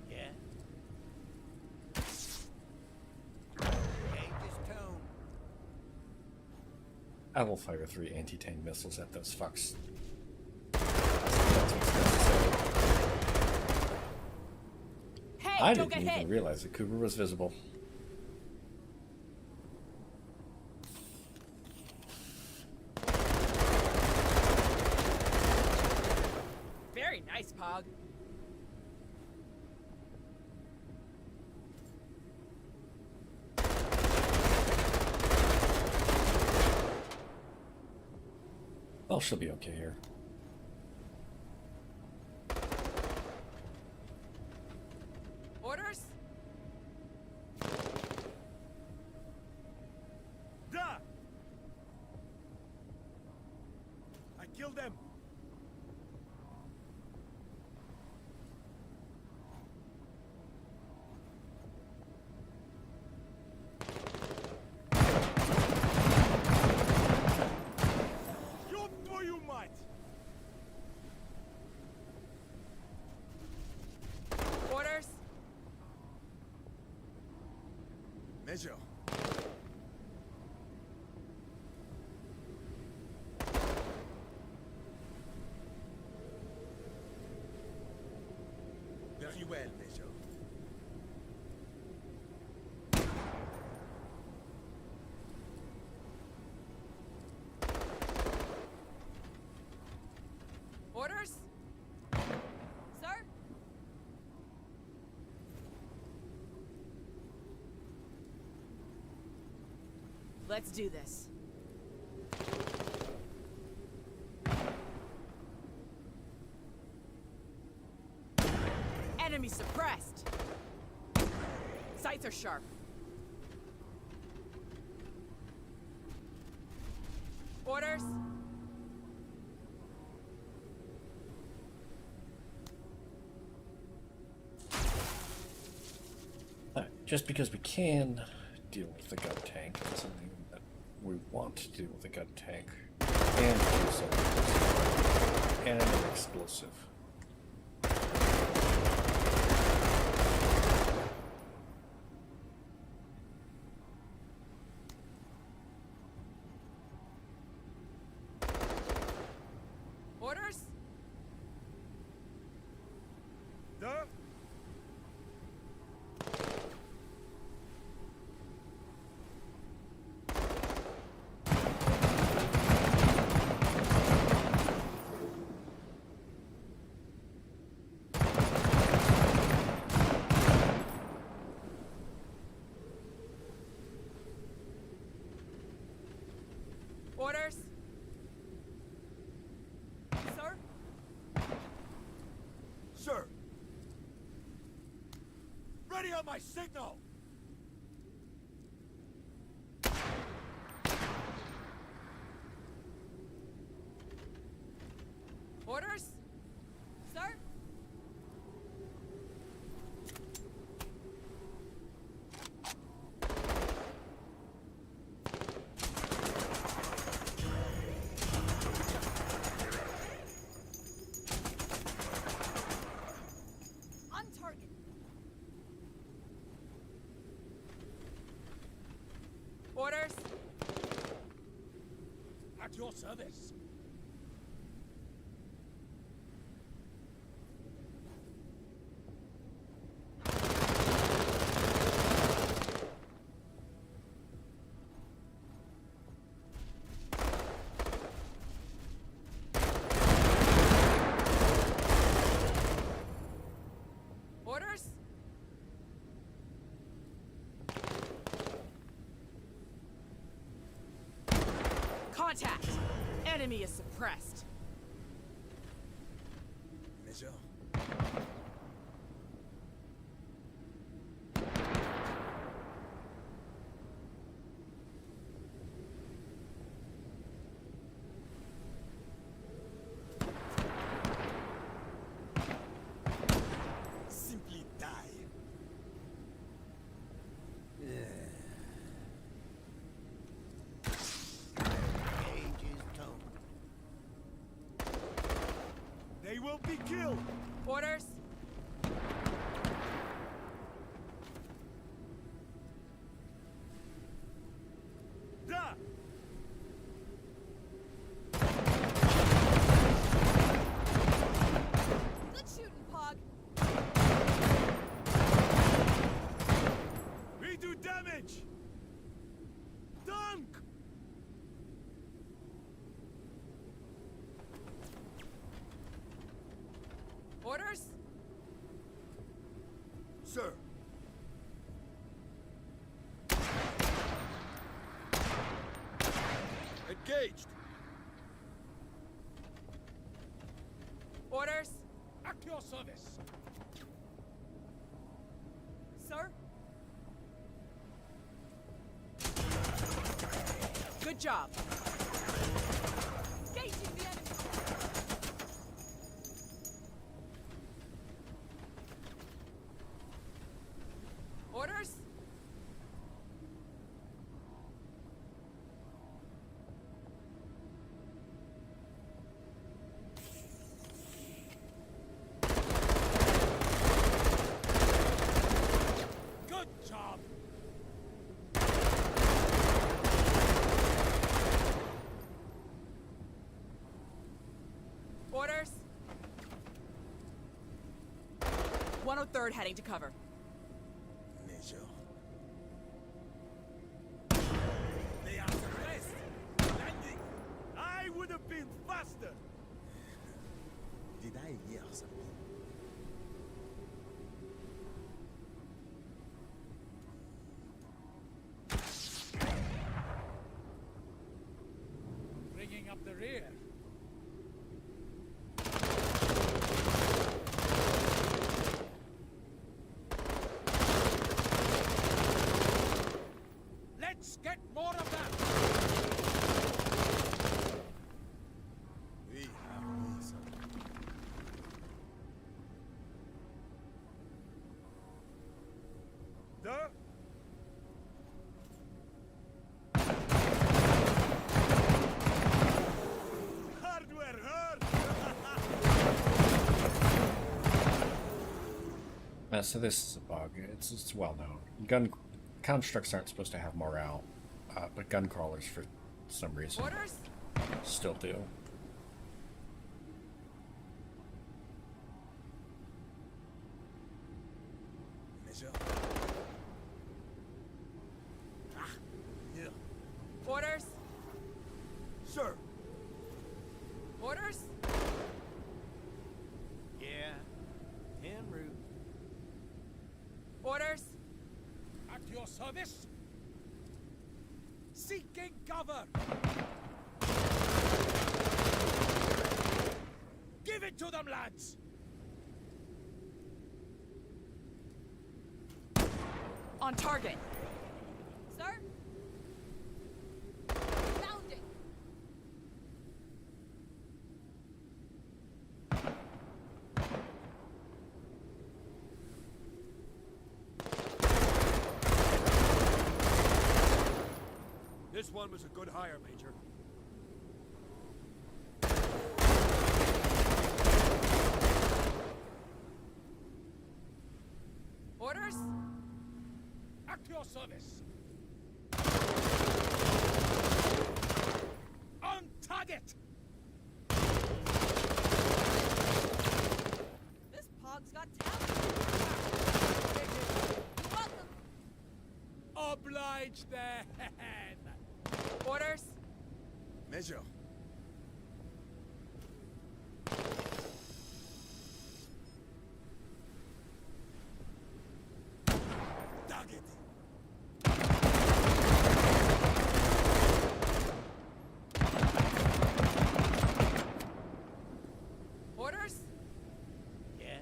Yeah? Gauge his tone. I will fire 3 anti-tank missiles at those fucks. Hey, I don't didn't get hit! even realize that Cooper was visible. Very nice, Pog. Well, she'll be okay here. Orders? да! I killed them! Ёб твою мать! Orders? Major, very well, Major. Orders? Sir? Let's do this. Enemy suppressed. Sights are sharp. Orders? Just because we can deal with the gun tank doesn't mean that we want to deal with the gun tank and do so and an explosive. Orders? Да? Orders? Sir? Sir! Ready on my signal! Orders? Sir? On target. Orders? At your service. Orders? Contact! Enemy is suppressed. Major, simply die. Gauge is toned. They will be killed. Orders? Da! Good shooting, Pog. We do damage. Dunk! Orders? Sir. Engaged. Orders? At your service. Sir? Good job. Engaging the enemy. Orders? Good job. Orders? 103rd heading to cover. Major. They are suppressed. Landing. I would have been faster. Did I hear something? Bringing up the rear. Let's get more of that. We have this. Da! Hardware hurt! So this is a bug. It's well known. Gun constructs aren't supposed to have morale, but gun crawlers, for some reason, Orders? still do. Major. Yeah. Orders? Sir. Orders? Yeah. En route. Orders? At your service. Seeking cover. Give it to them, lads. On target. Sir? Sounding. was a good hire, Major. Orders? At your service. On target. This pog's got talent. You're welcome. Oblige then. Orders? Major. Target. Orders? Yeah?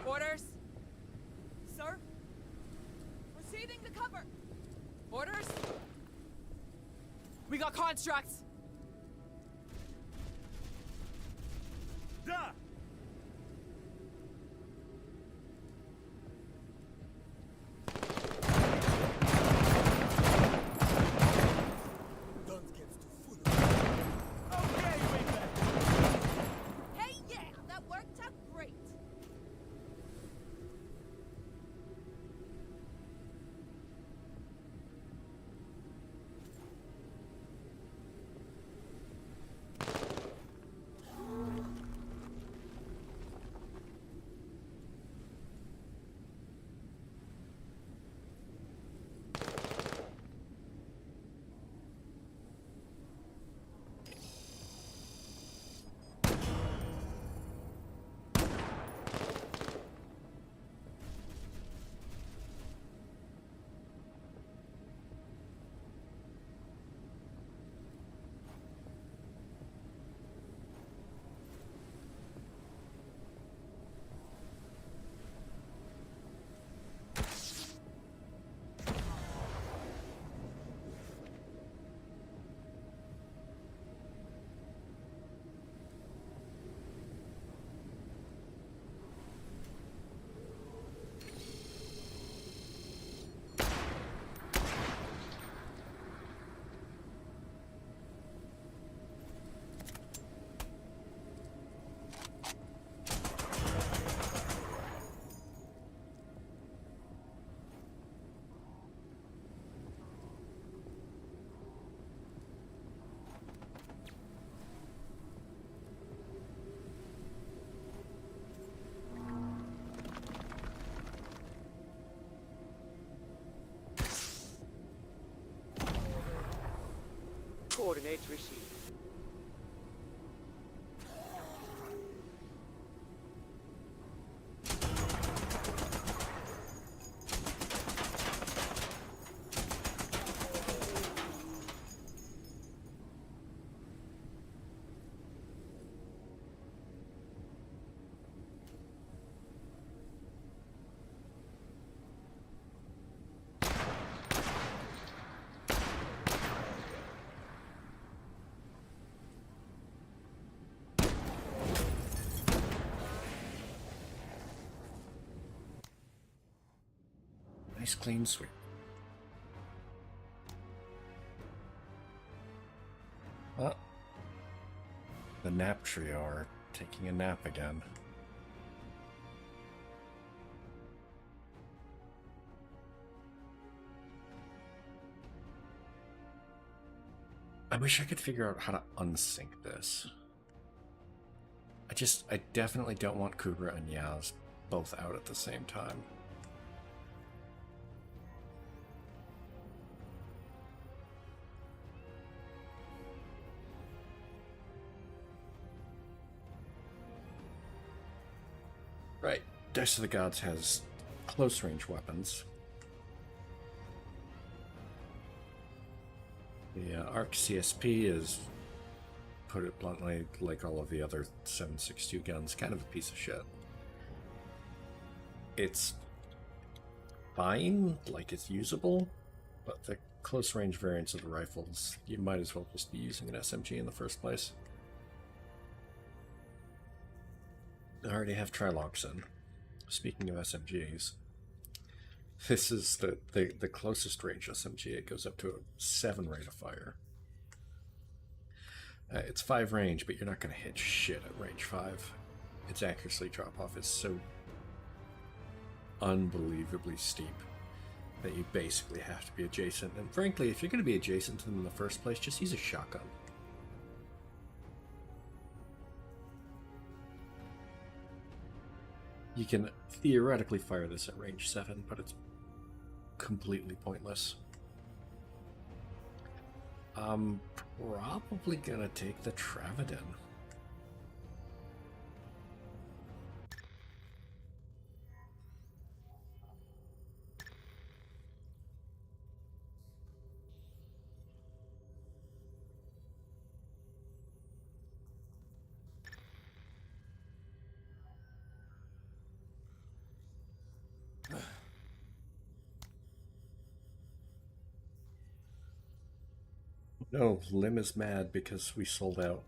Orders? Sir? Receiving the cover. Orders? We got constructs. Da! Don't get too full of it. Okay, Wingman. Hey, yeah, that worked out great. Coordinates received. Nice clean sweep. Well, the nap trio are taking a nap again. I wish I could figure out how to unsync this. I definitely don't want Kubra and Yaz both out at the same time. Right, Dice of the Gods has close range weapons. The Arc CSP is, put it bluntly, like all of the other 7.62 guns, kind of a piece of shit. It's fine, like it's usable, but the close range variants of the rifles, you might as well just be using an SMG in the first place. I already have Triloxin. Speaking of SMGs, this is the closest range SMG. It goes up to a 7 rate of fire. It's 5 range, but you're not going to hit shit at range 5. Its accuracy drop-off is so unbelievably steep that you basically have to be adjacent. And frankly, if you're going to be adjacent to them in the first place, just use a shotgun. You can theoretically fire this at range 7, but it's completely pointless. I'm probably gonna take the Travidin. No, Lim is mad because we sold out.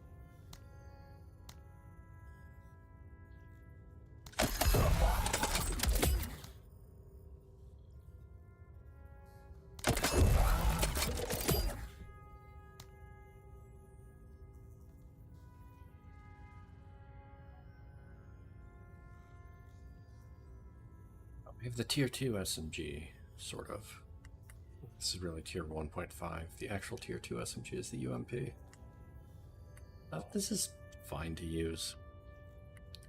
We have the tier 2 SMG, sort of. This is really tier 1.5. The actual tier 2 SMG is the UMP. This is fine to use.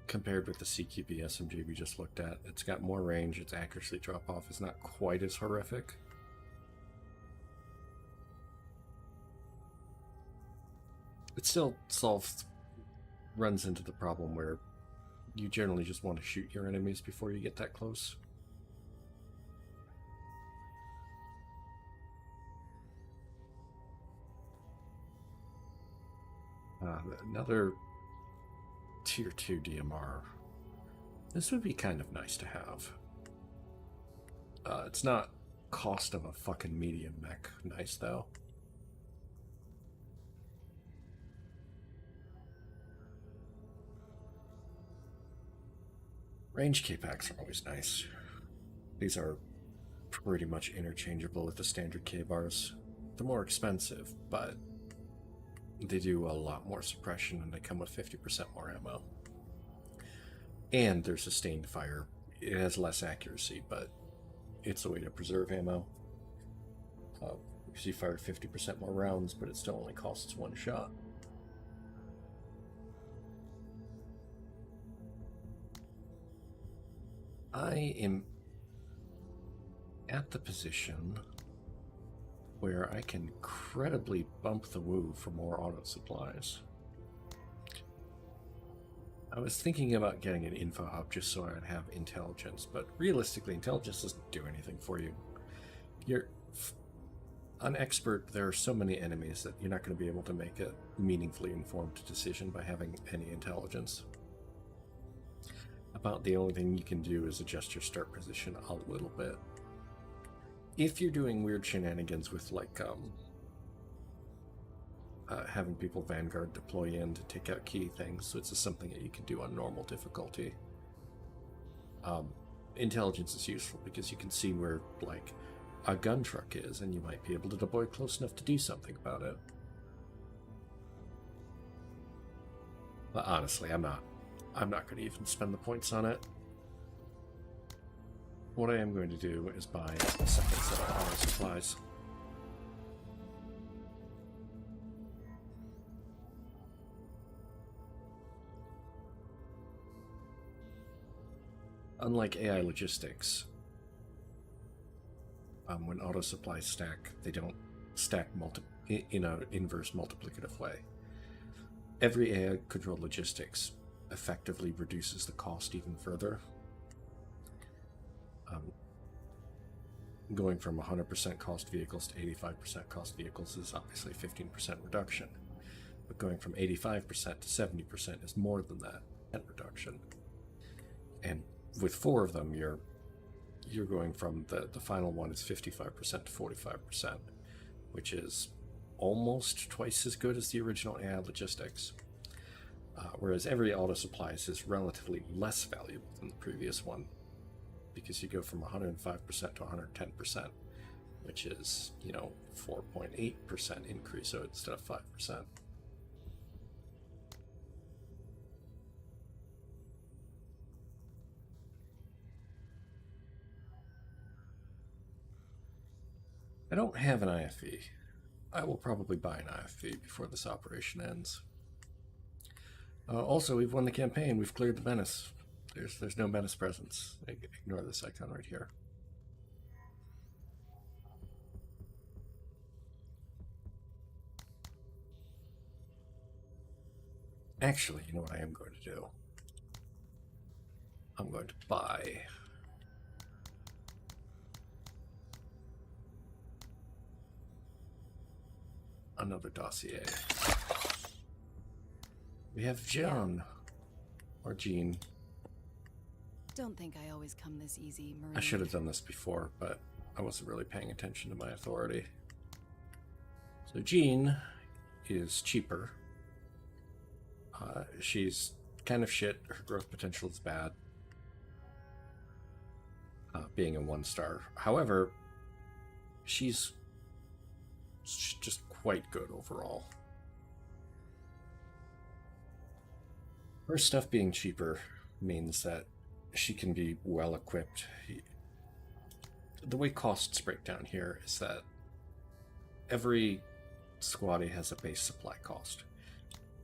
Compared with the CQB SMG we just looked at, it's got more range, its accuracy drop-off is not quite as horrific. It still runs into the problem where you generally just want to shoot your enemies before you get that close. Another tier 2 DMR. This would be kind of nice to have. It's not cost of a fucking medium mech nice, though. Range K-Packs are always nice. These are pretty much interchangeable with the standard K-Bars. They're more expensive, but they do a lot more suppression and they come with 50% more ammo. And they're sustained fire. It has less accuracy, but it's a way to preserve ammo. Because you fire 50% more rounds, but it still only costs 1 shot. I am at the position where I can credibly bump the woo for more auto supplies. I was thinking about getting an info hub just so I'd have intelligence, but realistically, intelligence doesn't do anything for you. You're an expert. There are so many enemies that you're not going to be able to make a meaningfully informed decision by having any intelligence. About the only thing you can do is adjust your start position a little bit. If you're doing weird shenanigans with, like, having people Vanguard deploy in to take out key things, so it's just something that you can do on normal difficulty. Intelligence is useful because you can see where, like, a gun truck is, and you might be able to deploy close enough to do something about it. But honestly, I'm not going to even spend the points on it. What I am going to do is buy a second set of auto supplies. Unlike AI logistics, when auto supplies stack, they don't stack in an inverse multiplicative way. Every AI-controlled logistics effectively reduces the cost even further. Going from 100% cost vehicles to 85% cost vehicles is obviously a 15% reduction, but going from 85% to 70% is more than that reduction. And with 4 of them, you're going from the final one is 55% to 45%, which is almost twice as good as the original AI logistics. Whereas every auto supplies is relatively less valuable than the previous one, because you go from 105% to 110%, which is, 4.8% increase, so instead of 5%. I don't have an IFV. I will probably buy an IFV before this operation ends. Also, we've won the campaign. We've cleared the menace. There's no menace presence. Ignore this icon right here. Actually, you know what I am going to do? I'm going to buy another dossier. We have Jean, or Jean. Don't think I always come this easy, Marie. I should have done this before, but I wasn't really paying attention to my authority. So Jean is cheaper. She's kind of shit. Her growth potential is bad. Being a 1-star. However, she's just quite good overall. Her stuff being cheaper means that she can be well equipped. The way costs break down here is that every squaddy has a base supply cost.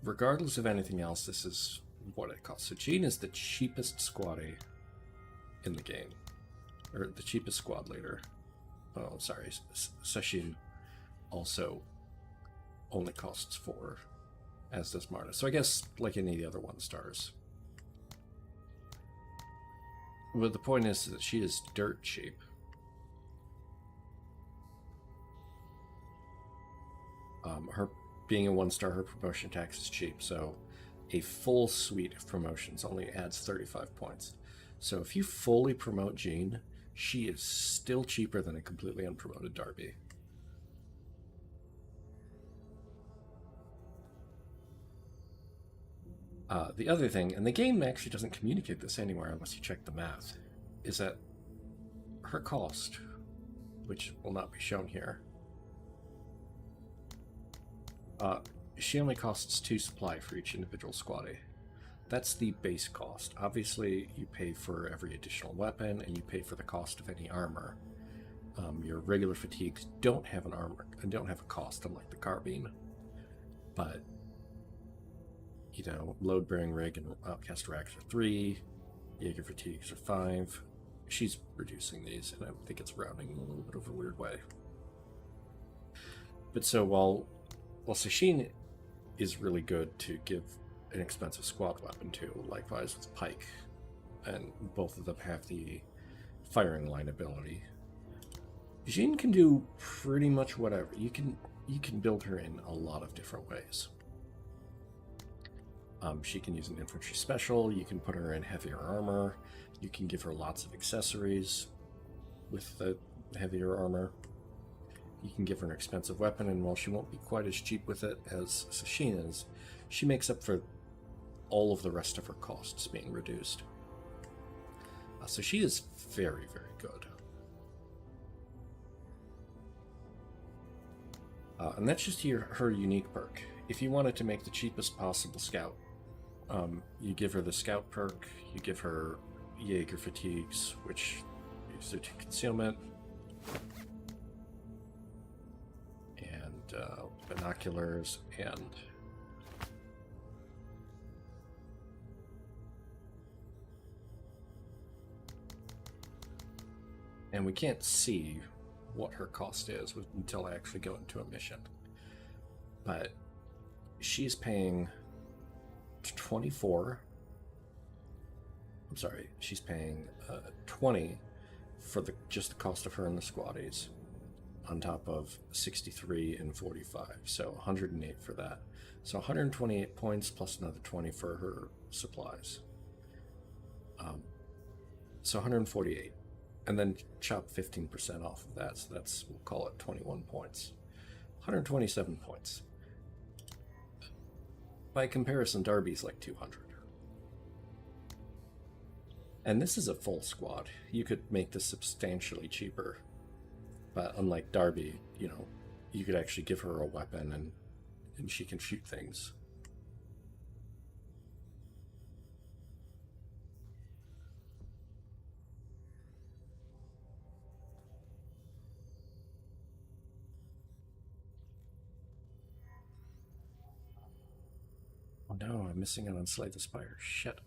Regardless of anything else, this is what it costs. So Jean is the cheapest squaddy in the game. Or the cheapest squad leader. Oh, sorry. Sashin also only costs 4, as does Marta. So I guess like any of the other 1-stars. But the point is that she is dirt cheap. Her being a 1-star, her promotion tax is cheap, so a full suite of promotions only adds 35 points. So if you fully promote Jean, she is still cheaper than a completely unpromoted Darby. The other thing, and the game actually doesn't communicate this anywhere unless you check the math, is that her cost, which will not be shown here, she only costs 2 supply for each individual squaddy. That's the base cost. Obviously, you pay for every additional weapon, and you pay for the cost of any armor. Your regular fatigues don't have an armor and don't have a cost, unlike the carbine. But load-bearing rig and outcast racks are 3, Jaeger fatigues are 5. She's reducing these, and I think it's rounding in a little bit of a weird way. But so while Sashin is really good to give an expensive squad weapon to, likewise with Pike, and both of them have the firing line ability, Jean can do pretty much whatever. You can build her in a lot of different ways. She can use an infantry special, you can put her in heavier armor, you can give her lots of accessories with the heavier armor. You can give her an expensive weapon, and while she won't be quite as cheap with it as Sashin is, she makes up for all of the rest of her costs being reduced. So she is very, very good. And that's just her unique perk. If you wanted to make the cheapest possible scout, you give her the scout perk, you give her Jaeger fatigues, which gives her 2 concealment, and binoculars, and we can't see what her cost is until I actually go into a mission. But she's paying 24. I'm sorry, she's paying 20 for just the cost of her and the squaddies, on top of 63 and 45, so 108 for that. So 128 points plus another 20 for her supplies. So 148. And then chop 15% off of that, so that's, we'll call it 21 points. 127 points. By comparison, Darby's like 200. And this is a full squad. You could make this substantially cheaper. But unlike Darby, you know, you could actually give her a weapon and she can shoot things. Oh no, I'm missing out on Slay the Spire. Shit.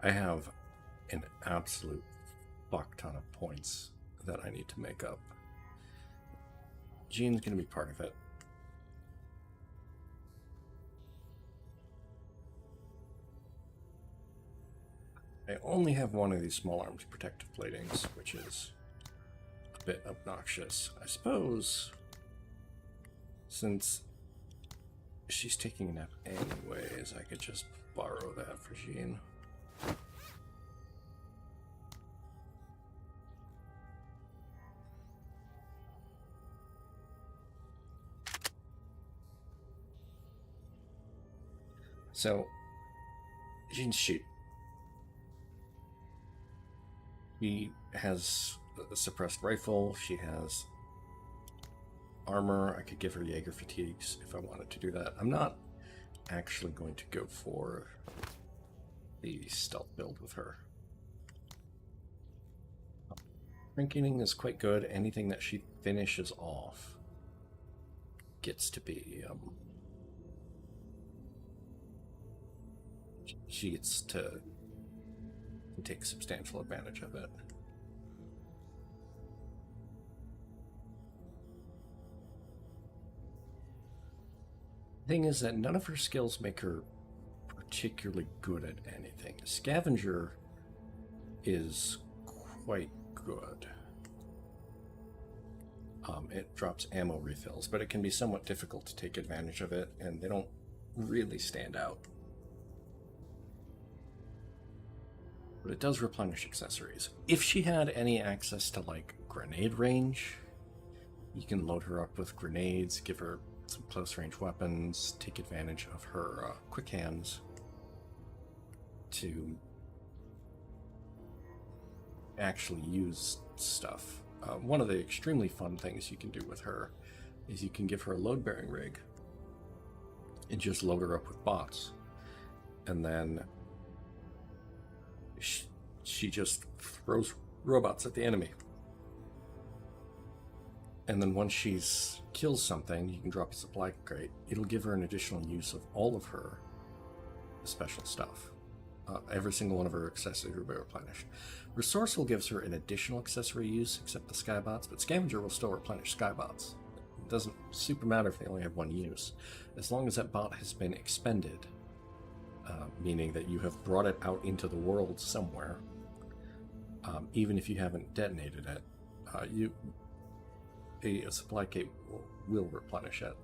I have an absolute fuck ton of points that I need to make up. Jean's gonna be part of it. I only have one of these small arms protective platings, which is a bit obnoxious. I suppose, since she's taking a nap anyways, I could just borrow that for Jean. So, Jean's shoot. She has a suppressed rifle, she has armor. I could give her Jaeger fatigues if I wanted to do that. I'm not actually going to go for the stealth build with her. Drinking is quite good. Anything that she finishes off gets to be she gets to take substantial advantage of it. Thing is that none of her skills make her particularly good at anything. Scavenger is quite good. It drops ammo refills, but it can be somewhat difficult to take advantage of it, and they don't really stand out. But it does replenish accessories. If she had any access to, like, grenade range, you can load her up with grenades, give her some close-range weapons, take advantage of her quick hands to actually use stuff. One of the extremely fun things you can do with her is you can give her a load-bearing rig and just load her up with bots. And then she just throws robots at the enemy. And then once she's kills something, you can drop a supply crate. It'll give her an additional use of all of her special stuff. Every single one of her accessories will be replenished. Resourceful gives her an additional accessory use, except the skybots, but Scavenger will still replenish skybots. It doesn't super matter if they only have one use. As long as that bot has been expended, meaning that you have brought it out into the world somewhere, even if you haven't detonated it, a supply crate will replenish it.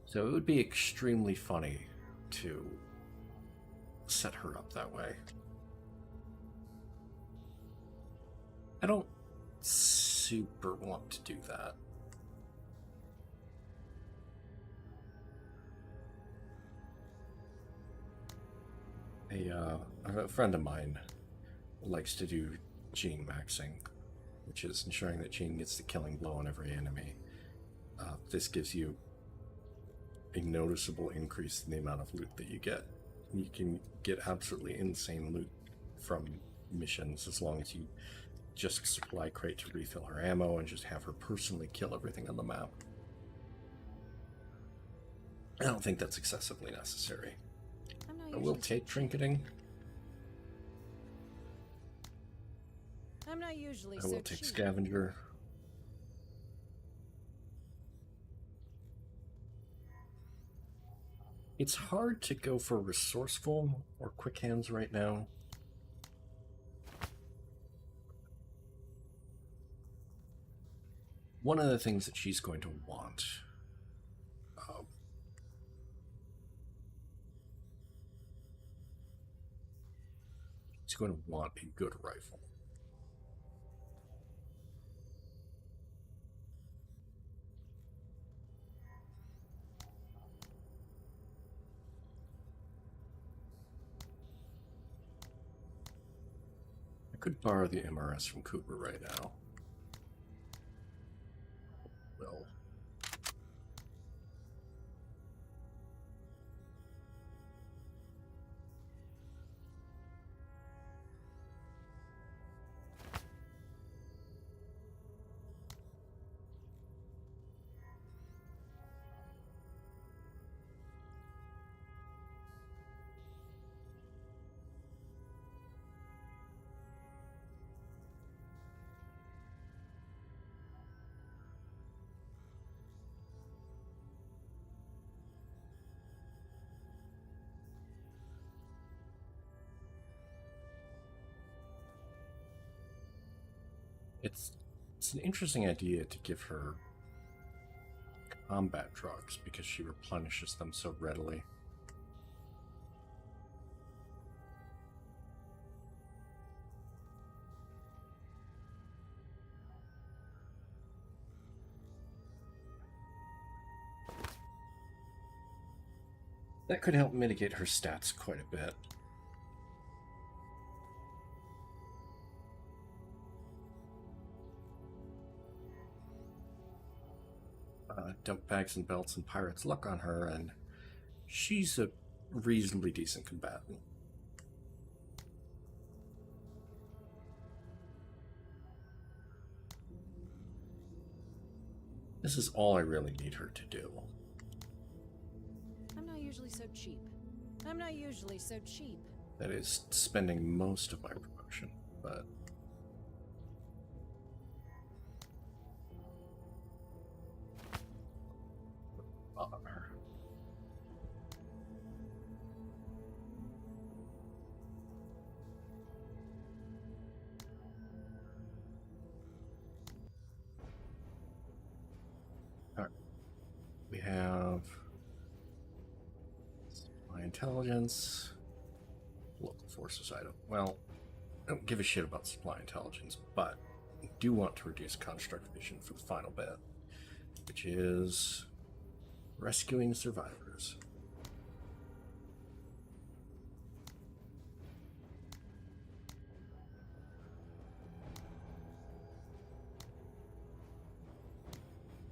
So it would be extremely funny to set her up that way. I don't super want to do that. A friend of mine likes to do Jean maxing, which is ensuring that Jean gets the killing blow on every enemy. This gives you a noticeable increase in the amount of loot that you get. You can get absolutely insane loot from missions as long as you just supply crate to refill her ammo and just have her personally kill everything on the map. I don't think that's excessively necessary. I'm not I will usually so take cheap. trinketing. I'm not usually I so will take cheap. scavenger. It's hard to go for resourceful or quick hands right now. One of the things that she's going to want she's going to want a good rifle. I could borrow the MRS from Cooper right now. Well, it's an interesting idea to give her combat drugs because she replenishes them so readily. That could help mitigate her stats quite a bit. Dump bags and belts and pirate's luck on her, and she's a reasonably decent combatant. This is all I really need her to do. I'm not usually so cheap. I'm not usually so cheap. That is spending most of my promotion, but bother. All right. We have my intelligence, local forces item. Well, I don't give a shit about supply intelligence, but I do want to reduce construct vision for the final bit, which is rescuing survivors.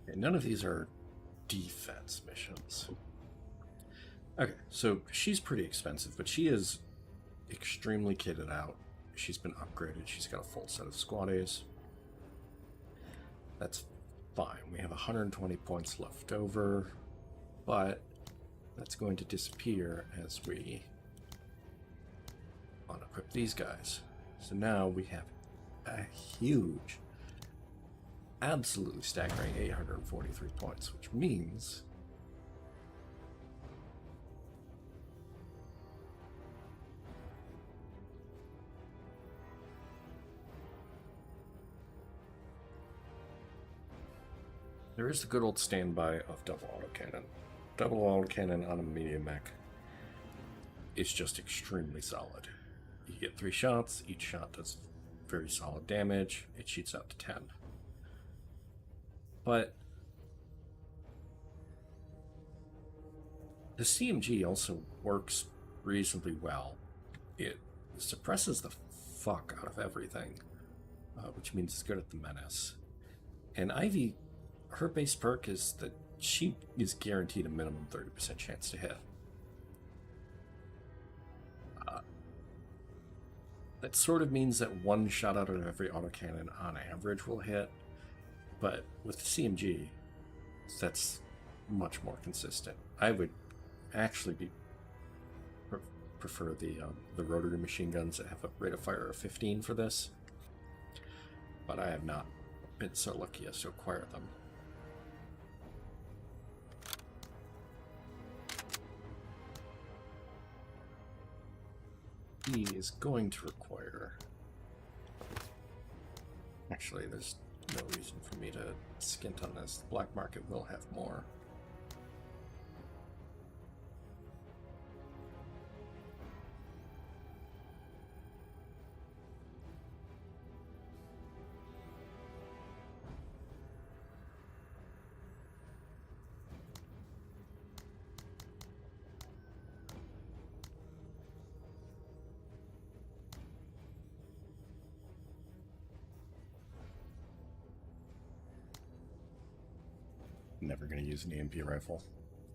Okay, none of these are defense missions. Okay, so she's pretty expensive, but she is extremely kitted out. She's been upgraded. She's got a full set of squaddies. That's fine. We have 120 points left over, but that's going to disappear as we unequip these guys. So now we have a huge, absolutely staggering 843 points, which means there is the good old standby of double autocannon. Double autocannon on a medium mech is just extremely solid. You get 3 shots, each shot does very solid damage, it shoots out to 10. But the CMG also works reasonably well. It suppresses the fuck out of everything, which means it's good at the menace. And Ivy, her base perk is that she is guaranteed a minimum 30% chance to hit. That sort of means that 1 shot out of every autocannon on average will hit, but with the CMG, that's much more consistent. I would actually prefer the rotary machine guns that have a rate of fire of 15 for this, but I have not been so lucky as to acquire them. He is going to require... Actually, there's no reason for me to skint on this. The black market will have more. Never going to use an EMP rifle.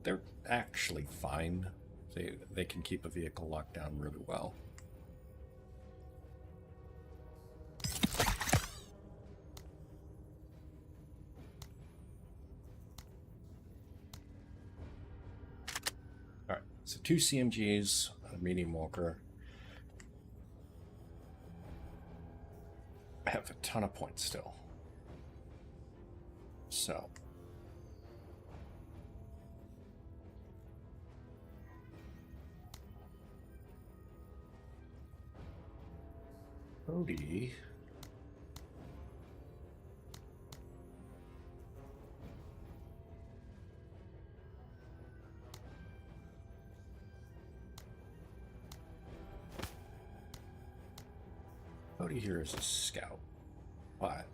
They're actually fine. They can keep a vehicle locked down really well. Alright, so 2 CMGs, a medium walker. I have a ton of points still. So... Cody. Cody here is a scout, but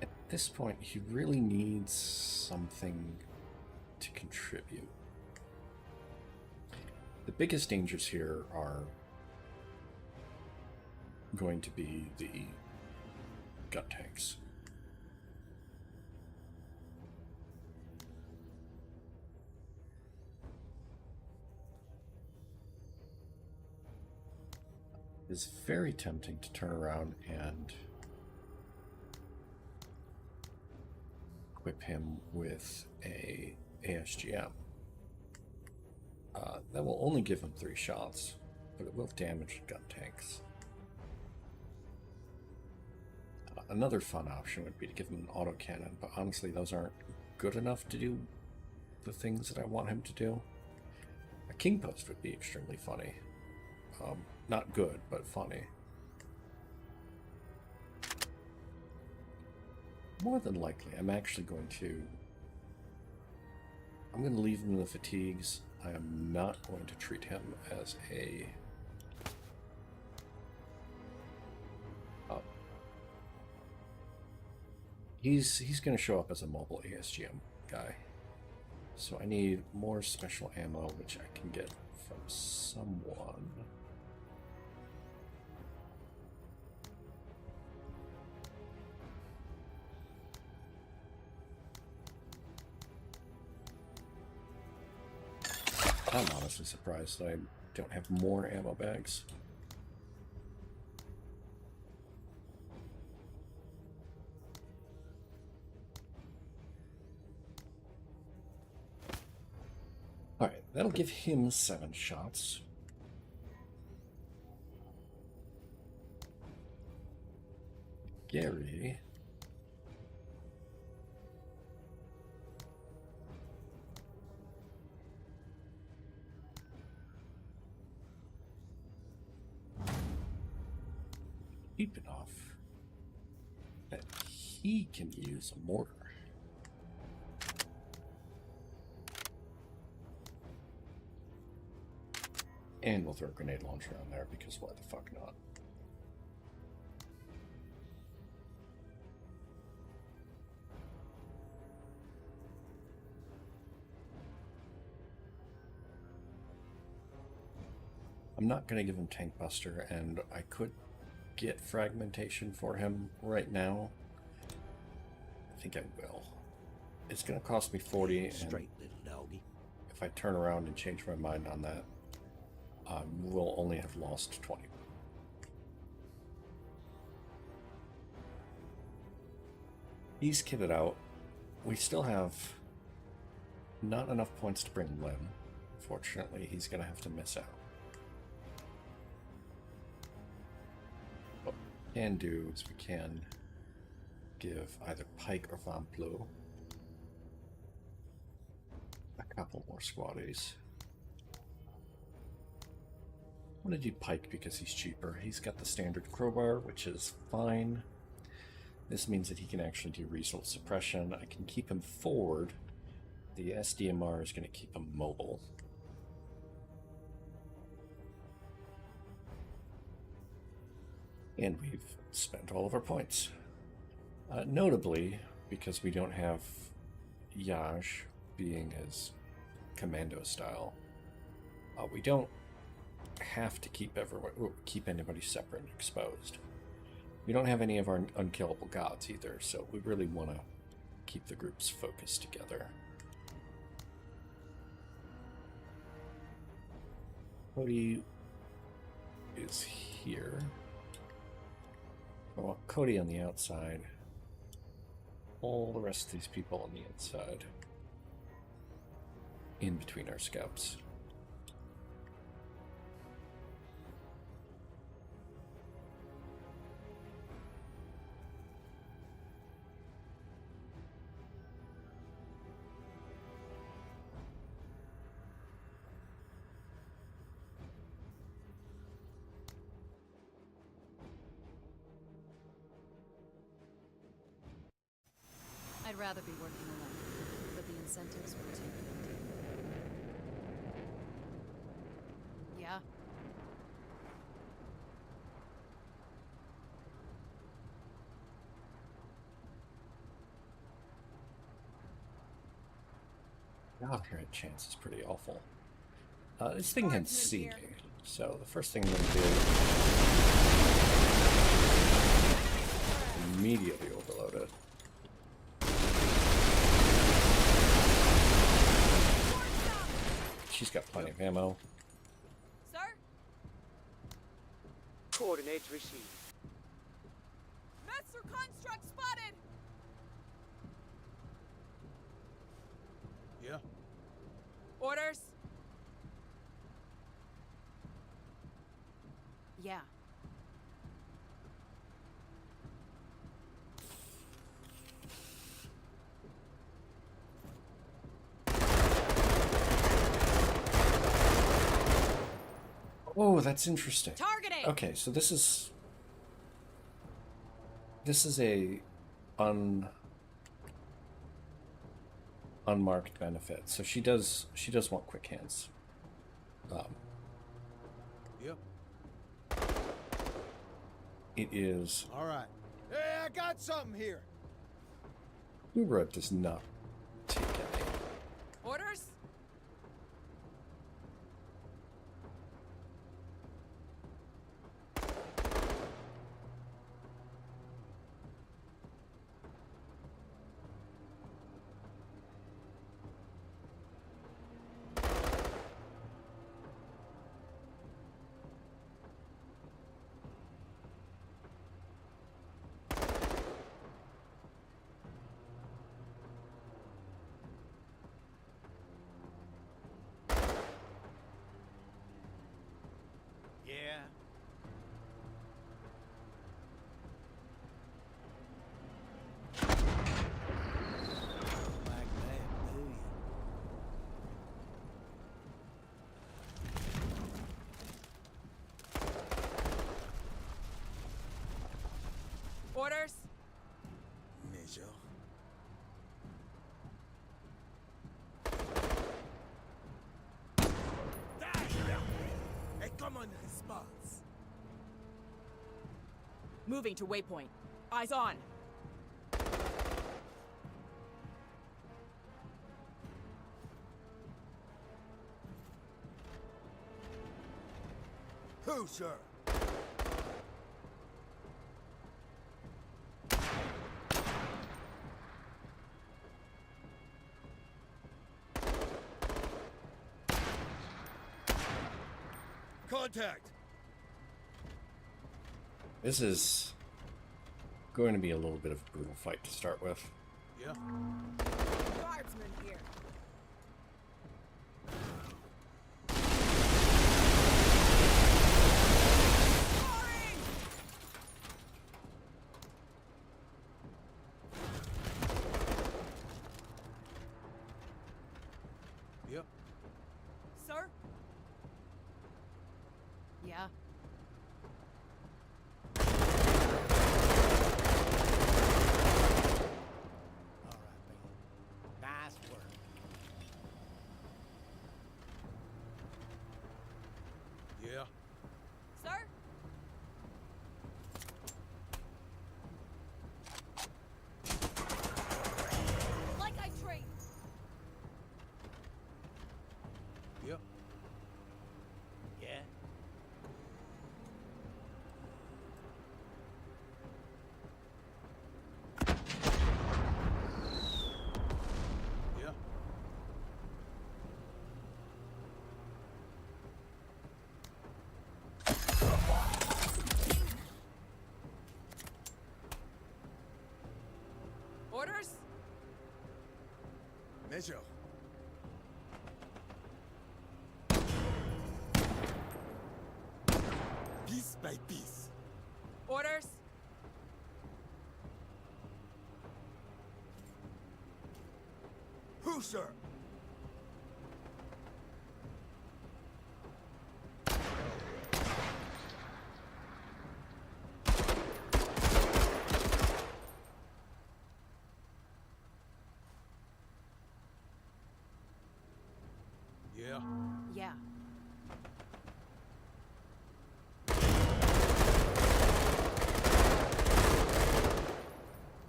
at this point he really needs something to contribute. The biggest dangers here are going to be the gun tanks. It's very tempting to turn around and equip him with a ASGM. That will only give him 3 shots, but it will damage gun tanks. Another fun option would be to give him an autocannon, but honestly those aren't good enough to do the things that I want him to do. A king post would be extremely funny. Not good, but funny. More than likely, I'm actually going to... I'm going to leave him in the fatigues. I am not going to treat him as a... He's going to show up as a mobile ASGM guy. So I need more special ammo, which I can get from someone. I'm honestly surprised that I don't have more ammo bags. Alright, that'll give him 7 shots. Gary... deep enough that he can use a mortar. And we'll throw a grenade launcher on there because why the fuck not? I'm not going to give him Tank Buster, and I could get fragmentation for him right now. I think I will. It's going to cost me 40, and Straight little doggy. if I turn around and change my mind on that, we'll only have lost 20. He's kitted out. We still have not enough points to bring Lim. Fortunately, he's going to have to miss out. What we can do is we can give either Pike or Van Plo a couple more squaddies. I'm going to do Pike because he's cheaper. He's got the standard crowbar, which is fine. This means that he can actually do reasonable suppression. I can keep him forward. The SDMR is going to keep him mobile. And we've spent all of our points. Notably, because we don't have Yaj being his commando style, we don't have to keep anybody separate and exposed. We don't have any of our unkillable gods either, so we really want to keep the groups focused together. Cody is here. I want Cody on the outside. All the rest of these people on the inside. In between our scouts. I'd rather be working alone, but the incentives were too good. Yeah? God, her chance is pretty awful. This thing can see me, so the first thing I'm going to do is immediately overload it. She's got plenty of ammo. Sir? Coordinates received. Master construct spotted! Yeah. Orders? Yeah. Oh, that's interesting. Targeting! Okay, so this is a unmarked benefit. So she does want quick hands. Yep. It is All right. Hey, I got something here. Ubra does not take any. Orders? Yeah. Like that, do you? Orders? Major. A common response. Moving to waypoint. Eyes on. Who, sir? Contact. This is going to be a little bit of a brutal fight to start with. Yeah. Guardsman here. Yep. Sir? Yeah. All right, man. Nice work. Yeah. Sir? Like I trained. Yep. Yeah. Yeah. Orders? Measure. Piece by piece. Orders? Who, sir? Yeah. Yeah.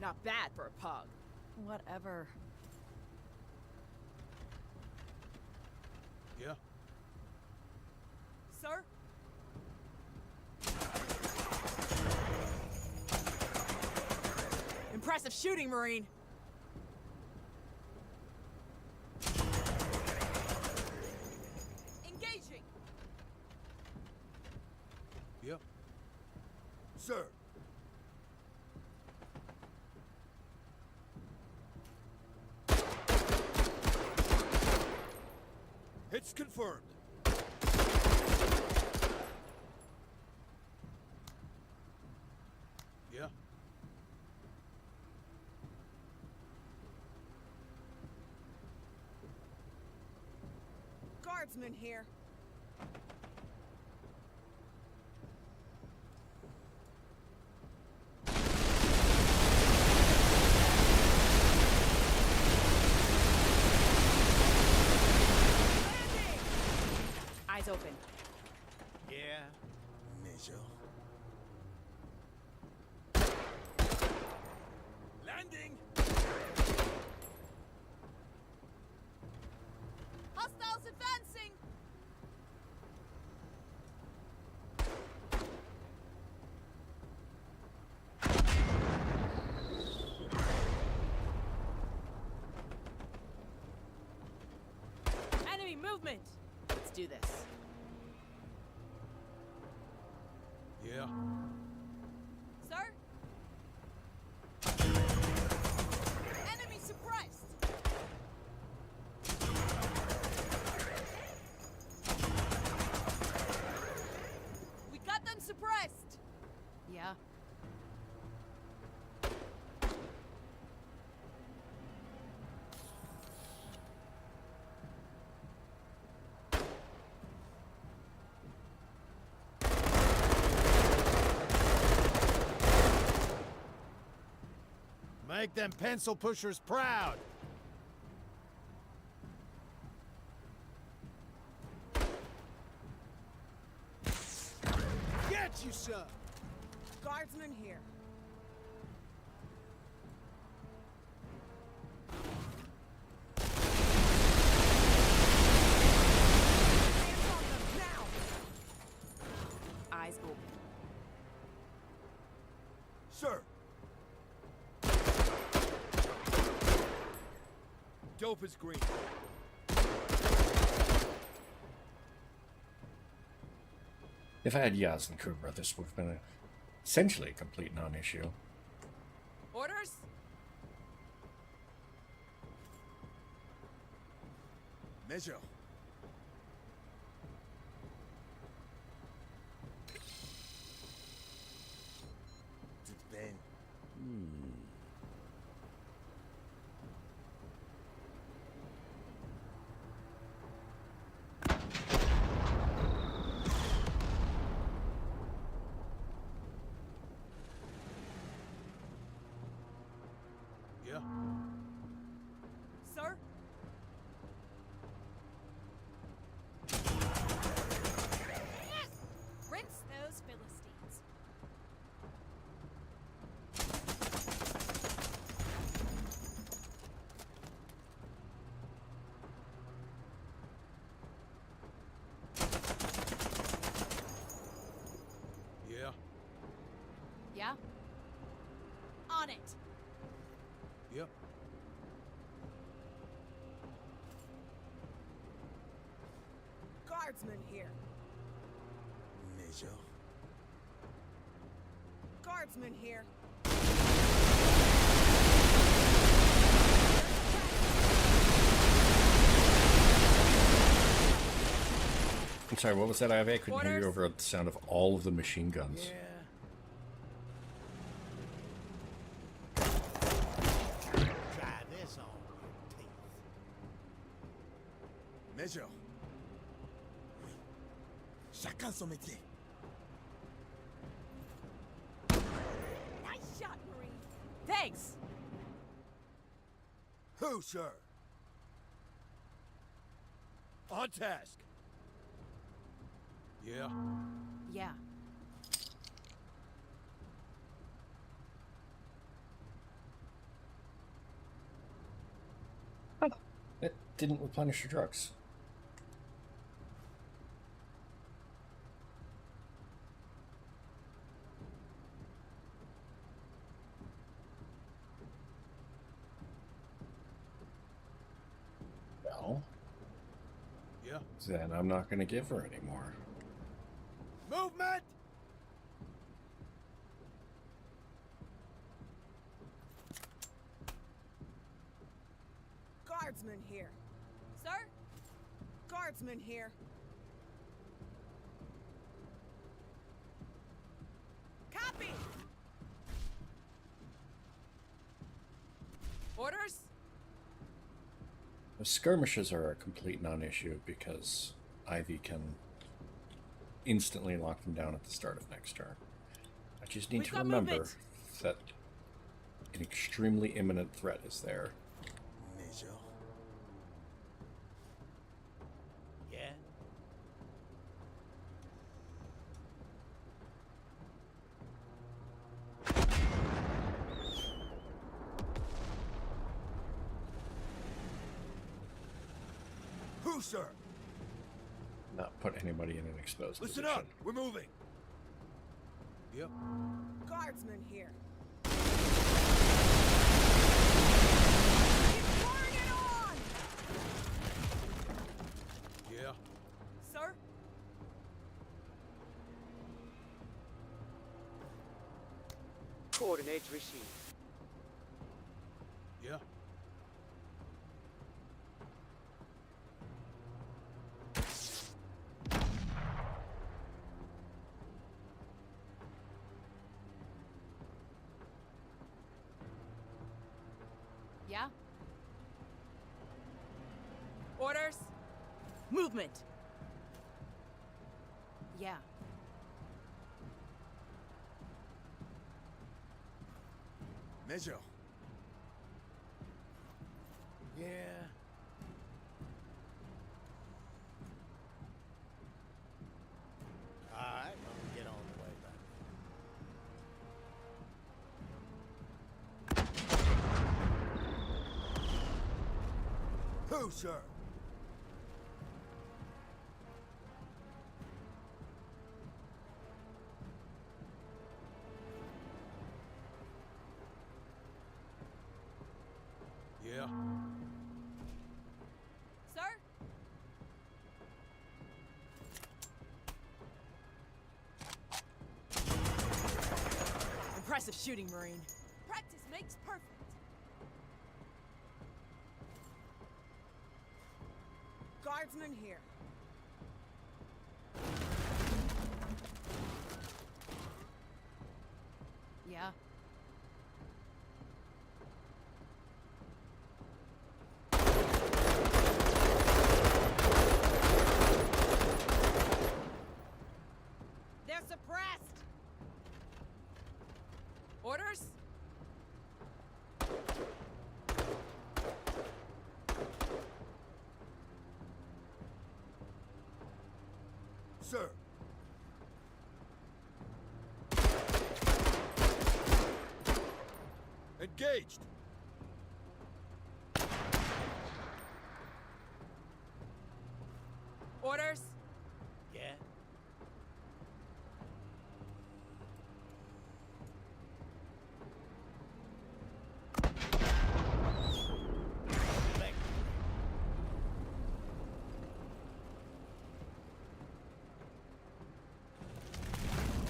Not bad for a pug. Whatever. Yeah. Sir? Impressive shooting, Marine. Engaging. Yep. Sir. It's confirmed. Yeah. Guardsman here. Landing! Eyes open. Yeah. Measure. Landing! Hostiles advancing! Enemy movement! Let's do this. Yeah. Sir? Enemy suppressed! We got them suppressed! Yeah. Make them pencil pushers proud. Get you, son! Guardsman here. Hands on them now! Eyes open. Sir! Dope is green. If I had Yaz and Kubra, this would have been essentially a complete non-issue. Major. Toute peine. Yeah? Sir? Rinse those Philistines. Yeah? Yeah? On it. Yep. Guardsman here. Major. Guardsman here. I'm sorry, what was that, Ivy? I couldn't hear you Orders? over the sound of all of the machine guns. Yeah. Try this on your teeth. Major. Chacun son métier. Nice shot, Marine. Thanks. Who, sir? On task. Yeah? Yeah. It didn't replenish your drugs. Well, Yeah? then I'm not going to give her any more. Movement! Guardsman here. Sir? Guardsman here. Copy! Orders? The skirmishes are a complete non-issue because Ivy can instantly lock them down at the start of next turn. I just need We've to got remember movement. that an extremely imminent threat is there. Major. Yeah? Who, sir? Not put anybody in an exposed Listen position. up. We're moving. Yep. Guardsman here. Keep pouring it on! Yeah? Sir? Coordinates received. Yeah? Yeah? Orders? Movement! Yeah. Major. Yeah. Alright, I'll get on the way back. Who, sir? Yeah? Sir? Impressive shooting, Marine. Practice makes perfect. Guardsman here. Yeah. They're suppressed. Orders? Sir. Engaged. Orders? Yeah? Select.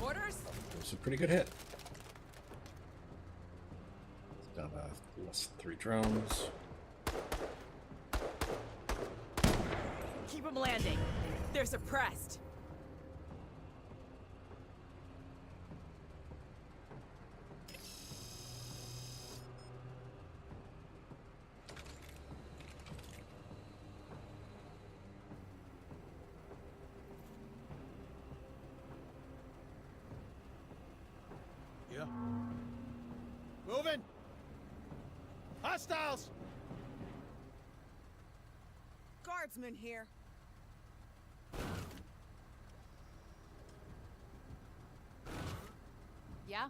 Orders? It was a pretty good hit. Down to less than 3 drones. Keep them landing. They're suppressed. Yeah. Moving. Hostiles. Guardsman here. Yeah?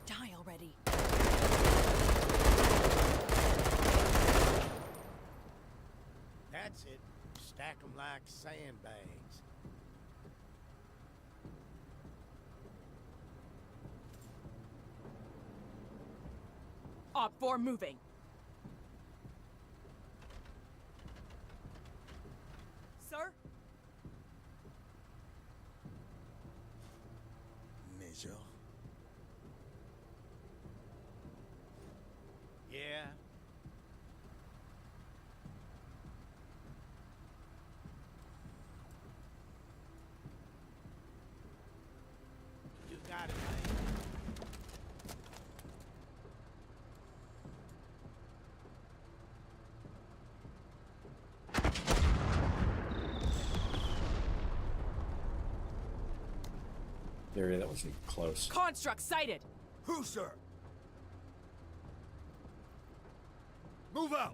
Die already. That's it. Stack them like sandbags. Op 4 moving. Sir? Major. Yeah? You got it, man. Area that wasn't close. Construct sighted. Who, sir? Move out.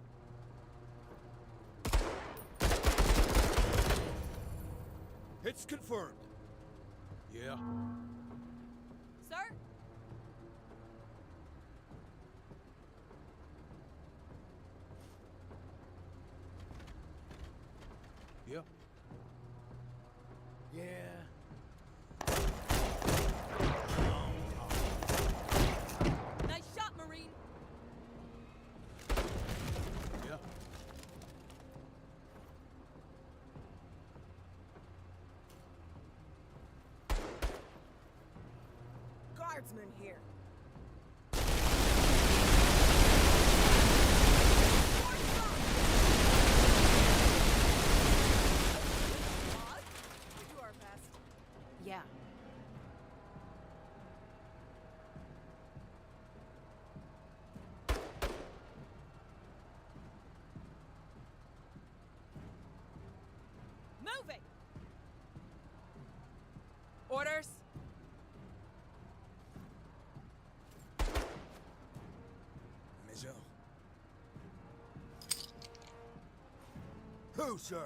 Hits confirmed. Yeah. Sir? Yeah. Yeah. Nice shot, Marine. Yeah. Guardsman here. We do our best. Yeah. Moving. Orders? Major. Who, sir?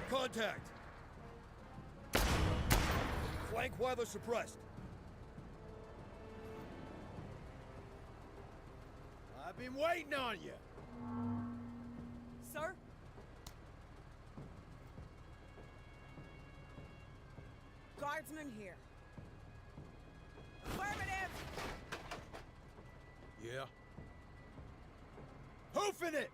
Contact. Flank while they're suppressed. I've been waiting on you. Sir? Guardsman here. Affirmative! Yeah. Hoofing it!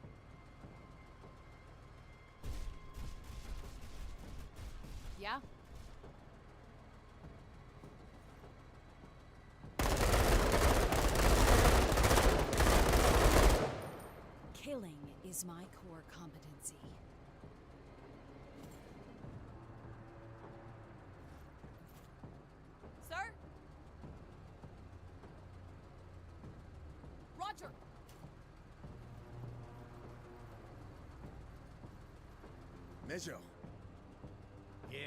Major. Yeah?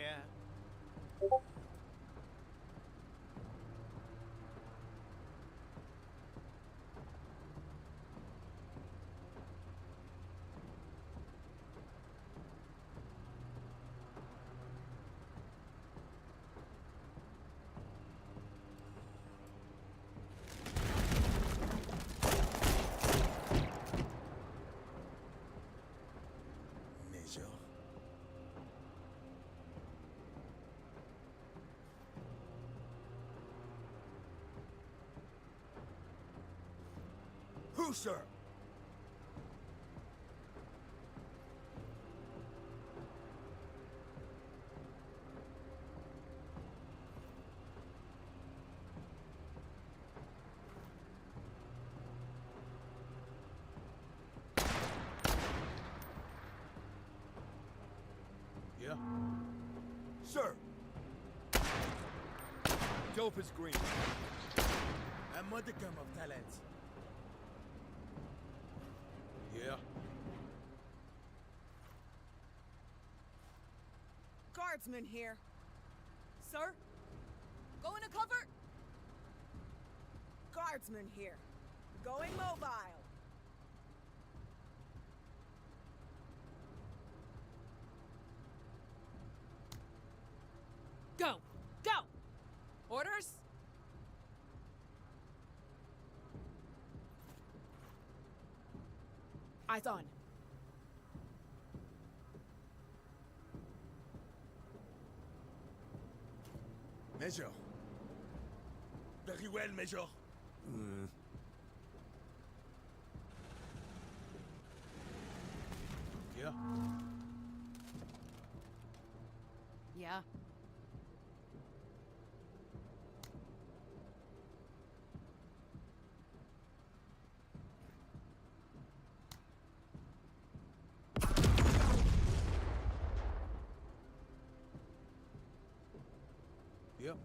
Major. Who, sir? Yeah? Sir. Dope is green. A modicum of talent. Yeah? Guardsman here. Sir? Going to cover? Guardsman here. Going mobile. Go! Go! Orders? Eyes on. Major. Very well, Major. Yeah? Yeah. Yep.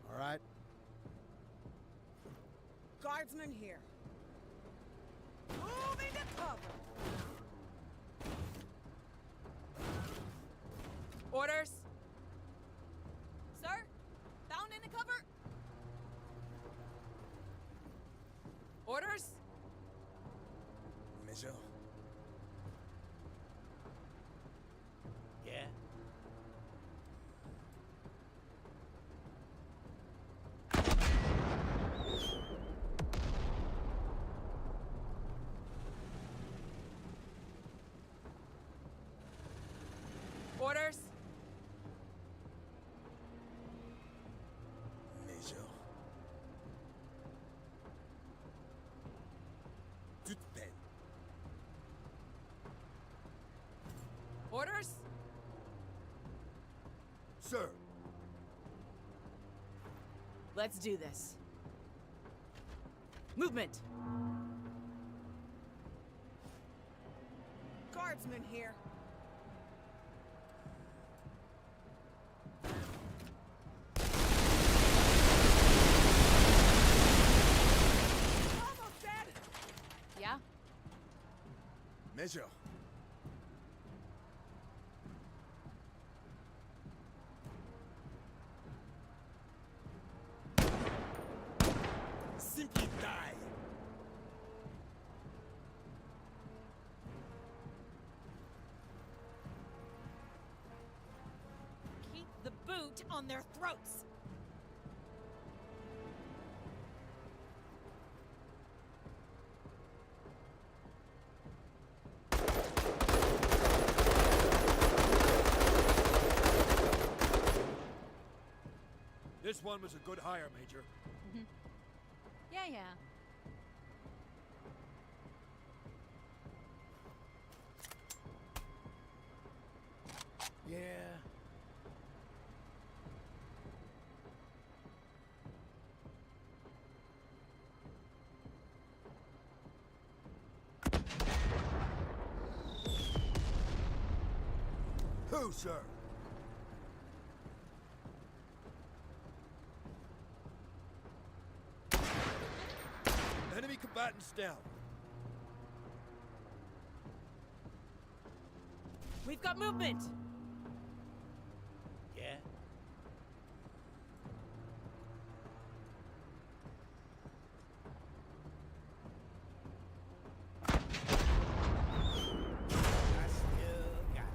All right. Guardsman here. Moving to cover. Orders? Sir? Found in the cover? Orders? Major. Yeah? Orders? Major. Toute peine. Orders? Sir. Let's do this. Movement! Guardsman here. Almost dead! Yeah? Major. Simply die. Keep the boot on their throats! This one was a good hire, Major. Yeah, yeah. Yeah. Who, sir? Enemy combatants down. We've got movement! Yeah? I still got it.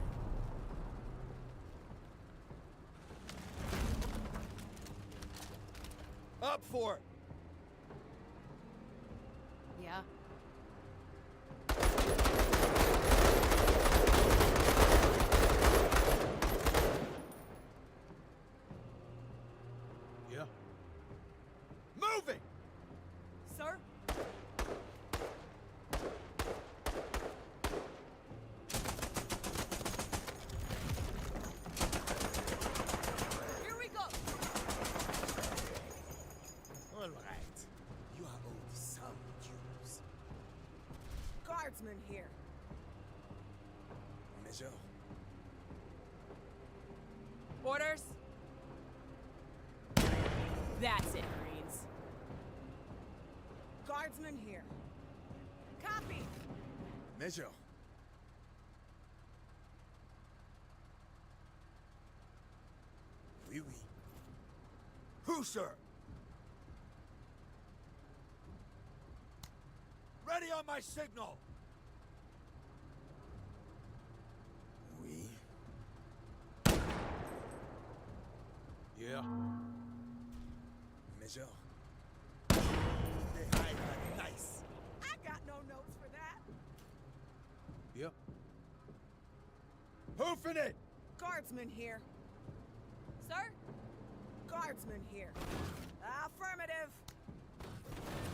Up for it! Yeah. Yeah. Moving! Sir? Here we go! All right. You are owed some dues. Guardsman here. Major, Orders? That's it, Marines. Guardsman here. Copy! Major. Oui, oui. Who, sir? Ready on my signal! Oui. Yeah. Major. They hide like nice. I got no notes for that. Yep. Hoofing it! Guardsman here. Sir? Guardsman here. Affirmative.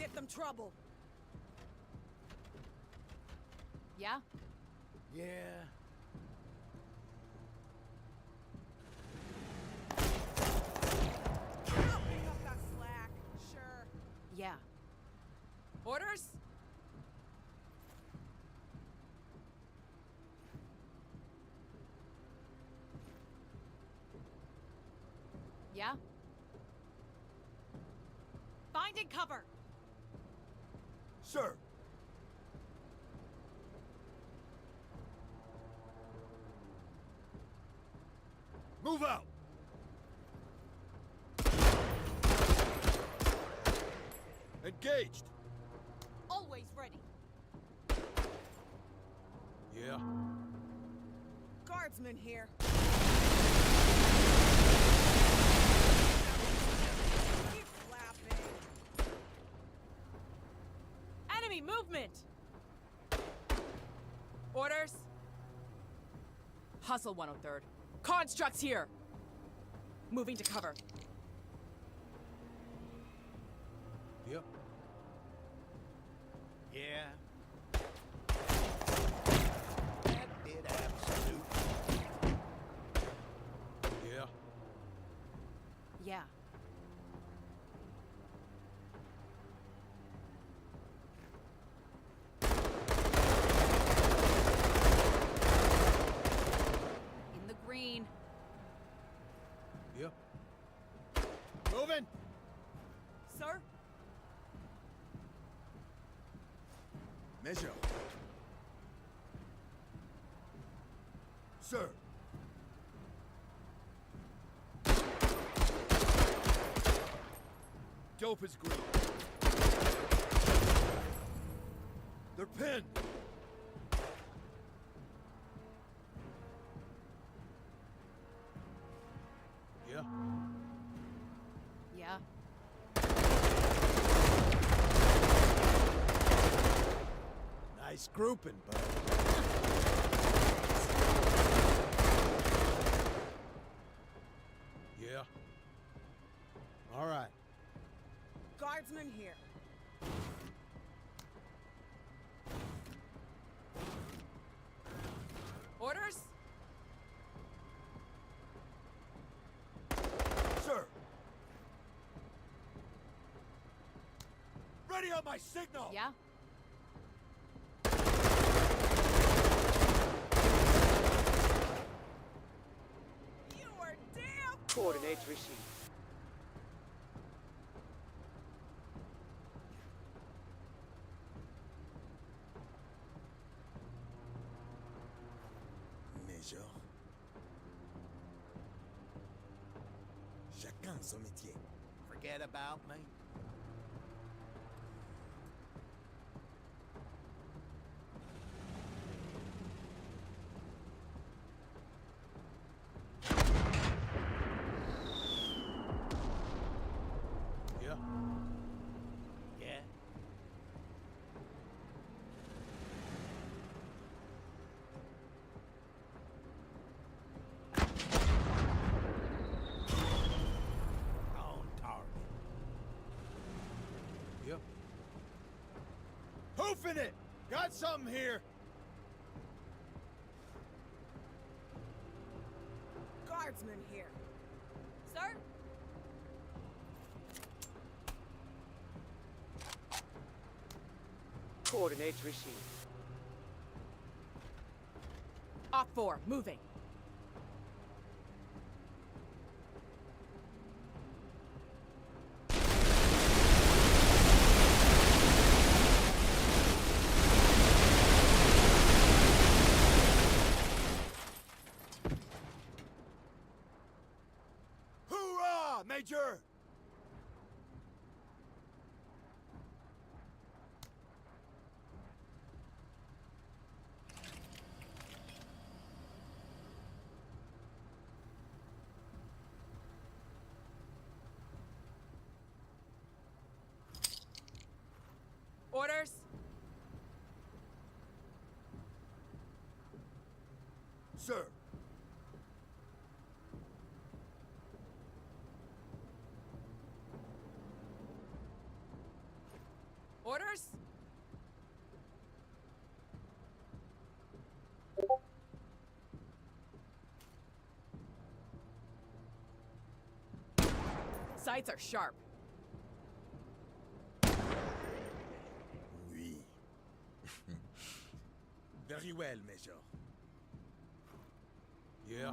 Get them trouble. Yeah? Yeah. I'll pick up that slack. Sure. Yeah. Orders? Yeah? Finding cover! Sir! Move out! Engaged! Always ready. Yeah. Guardsman here. Keep flapping. Enemy movement! Orders? Hustle 103rd. Constructs here! Moving to cover. Yep. Yeah. That did absolute. Yeah. Yeah. In the green. Yep. Moving! Sir? Major. Sir! Dope is green. They're pinned! Yeah. Yeah. Nice grouping, bud. Yeah. All right. Guardsman here. Orders? Sir! Ready on my signal! Yeah? You are damn Coordinates received. Major. son métier. Forget about me? Yeah. Yeah? On target. Yep. Hoofing it! Got something here! Guardsman here. Sir? Coordinates received. Off 4, moving. Hoorah, Major! Orders? Sir. Orders? Sights are sharp. Oui. Very well, Major. Yeah.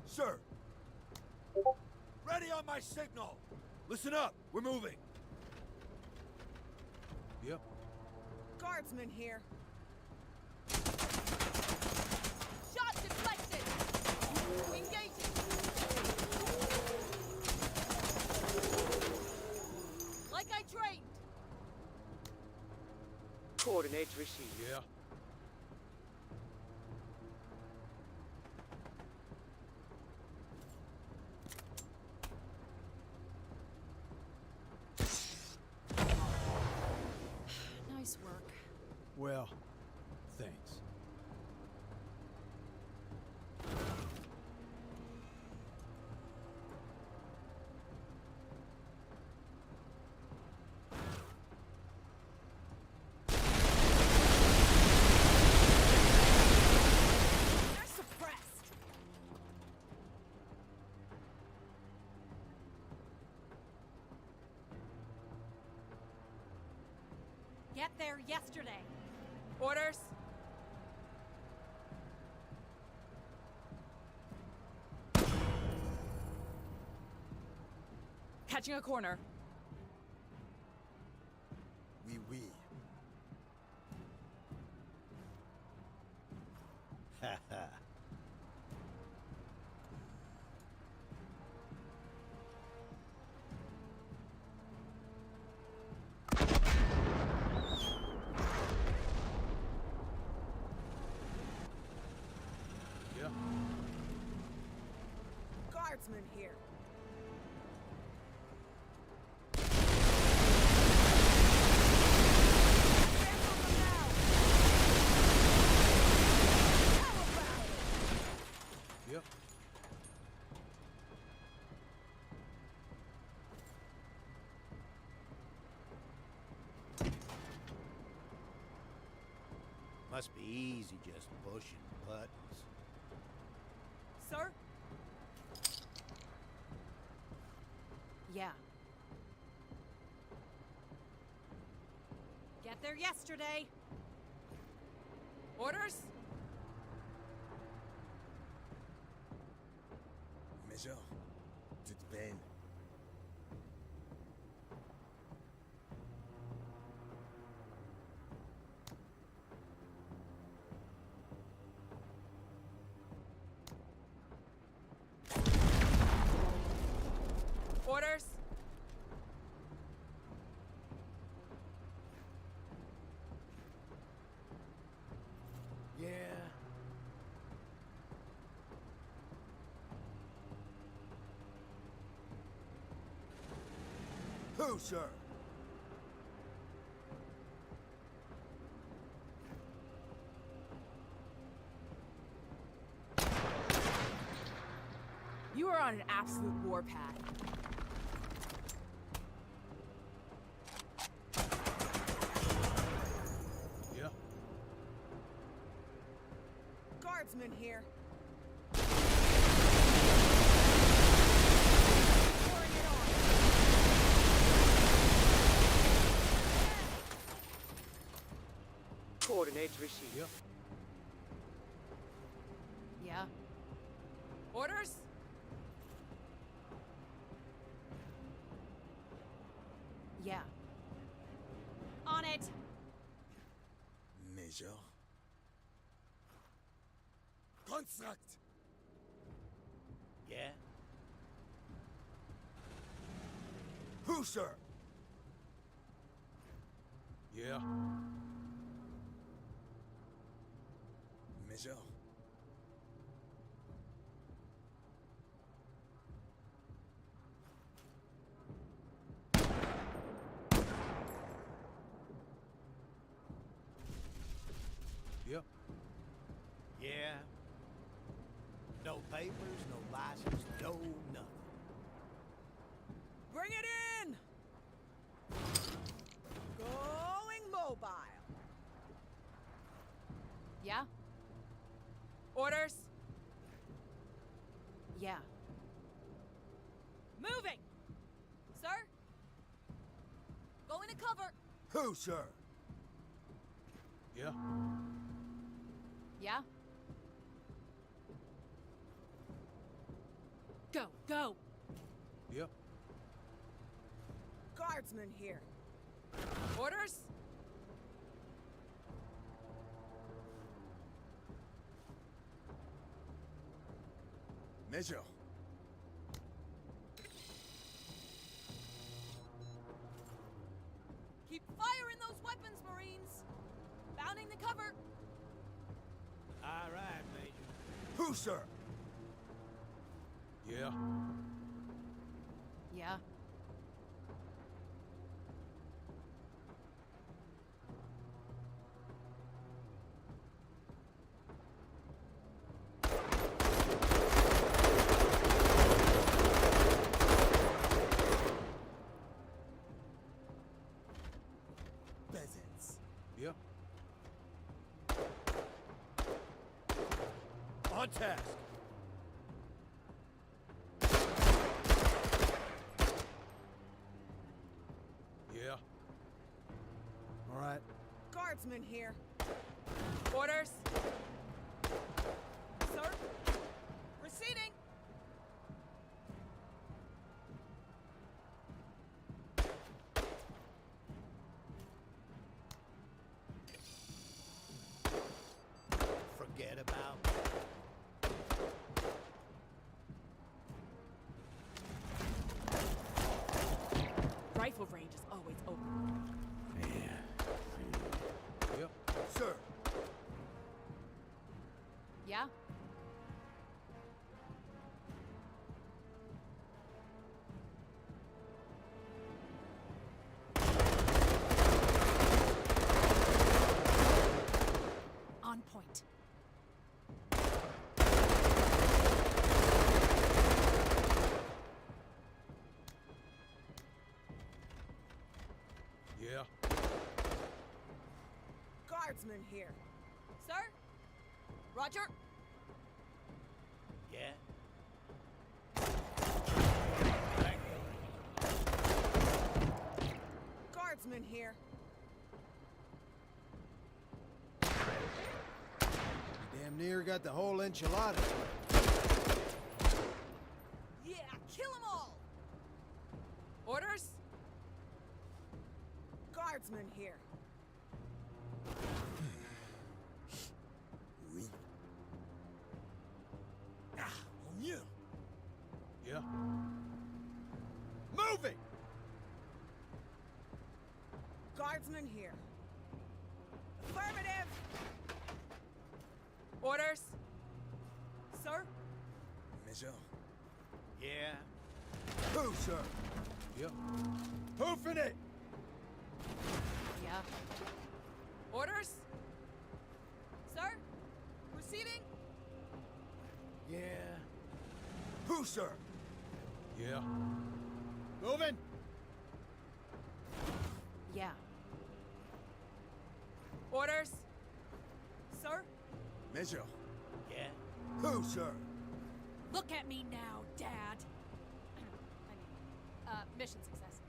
Sir! Ready on my signal! Listen up, we're moving. Yep. Guardsman here. Shot deflected! Engaging! Like I trained! Coordinates received. Yeah. Nice work. Well, thanks. They're suppressed! Get there yesterday. Orders? Catching a corner. Oui, oui. Ha ha. Yeah. Guardsman here. Yep. Must be easy just pushing buttons. Sir? Yeah. Get there yesterday. Orders? Major, toute peine. Orders? Yeah. Who, sir? You are on an absolute warpath. Yeah. Guardsman here. Pouring it on. Coordinates received. Yeah. Yeah. Orders? Yeah. On it! Major. Construct. Yeah. Who, sir? Yeah. Major. Yeah. Yeah. No papers, no license, no nothing. Bring it in! Going mobile. Yeah? Orders? Yeah. Moving! Sir? Going to cover. Who, sir? Yeah. Yeah? Go, go! Yeah. Guardsman here. Orders? Major. Keep firing those weapons, Marines! Bounding the cover! All right, Major. Who, sir? Yeah. Yeah. Peasants. Yeah. On task. Yeah. All right. Guardsman here. Orders? Sir? Proceeding! Forget about. Rifle range is always open. Yep. Sir. Yeah? On point. Yeah. Guardsman here. Sir? Roger? Yeah. Guardsman here. Damn near got the whole enchilada. Yeah, kill them all! Orders? Guardsman here. Oui. Ah, au mieux. Yeah. Moving! Guardsman here. Affirmative! Orders? Sir? Major. Yeah? Who, sir? Yeah. Hoofing it! Yeah. Orders? Sir? Proceeding? Yeah. Who, sir? Yeah. Moving! Yeah. Orders? Sir? Major. Yeah. Who, sir? Look at me now, Dad. Mission success.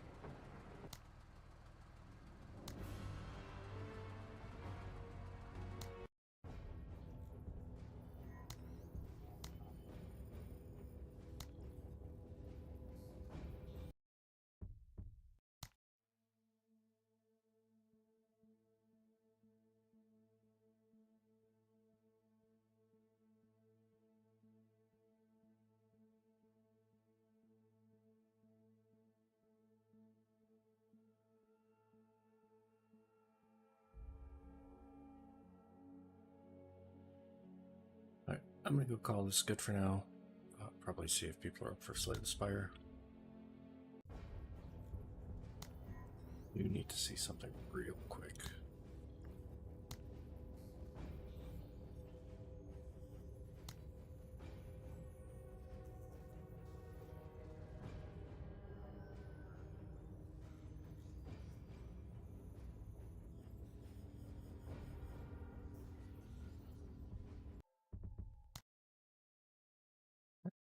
Alright, I'm gonna go call this good for now. Probably see if people are up for Slay the Spire. You need to see something real quick.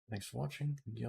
Thanks for watching. Y'all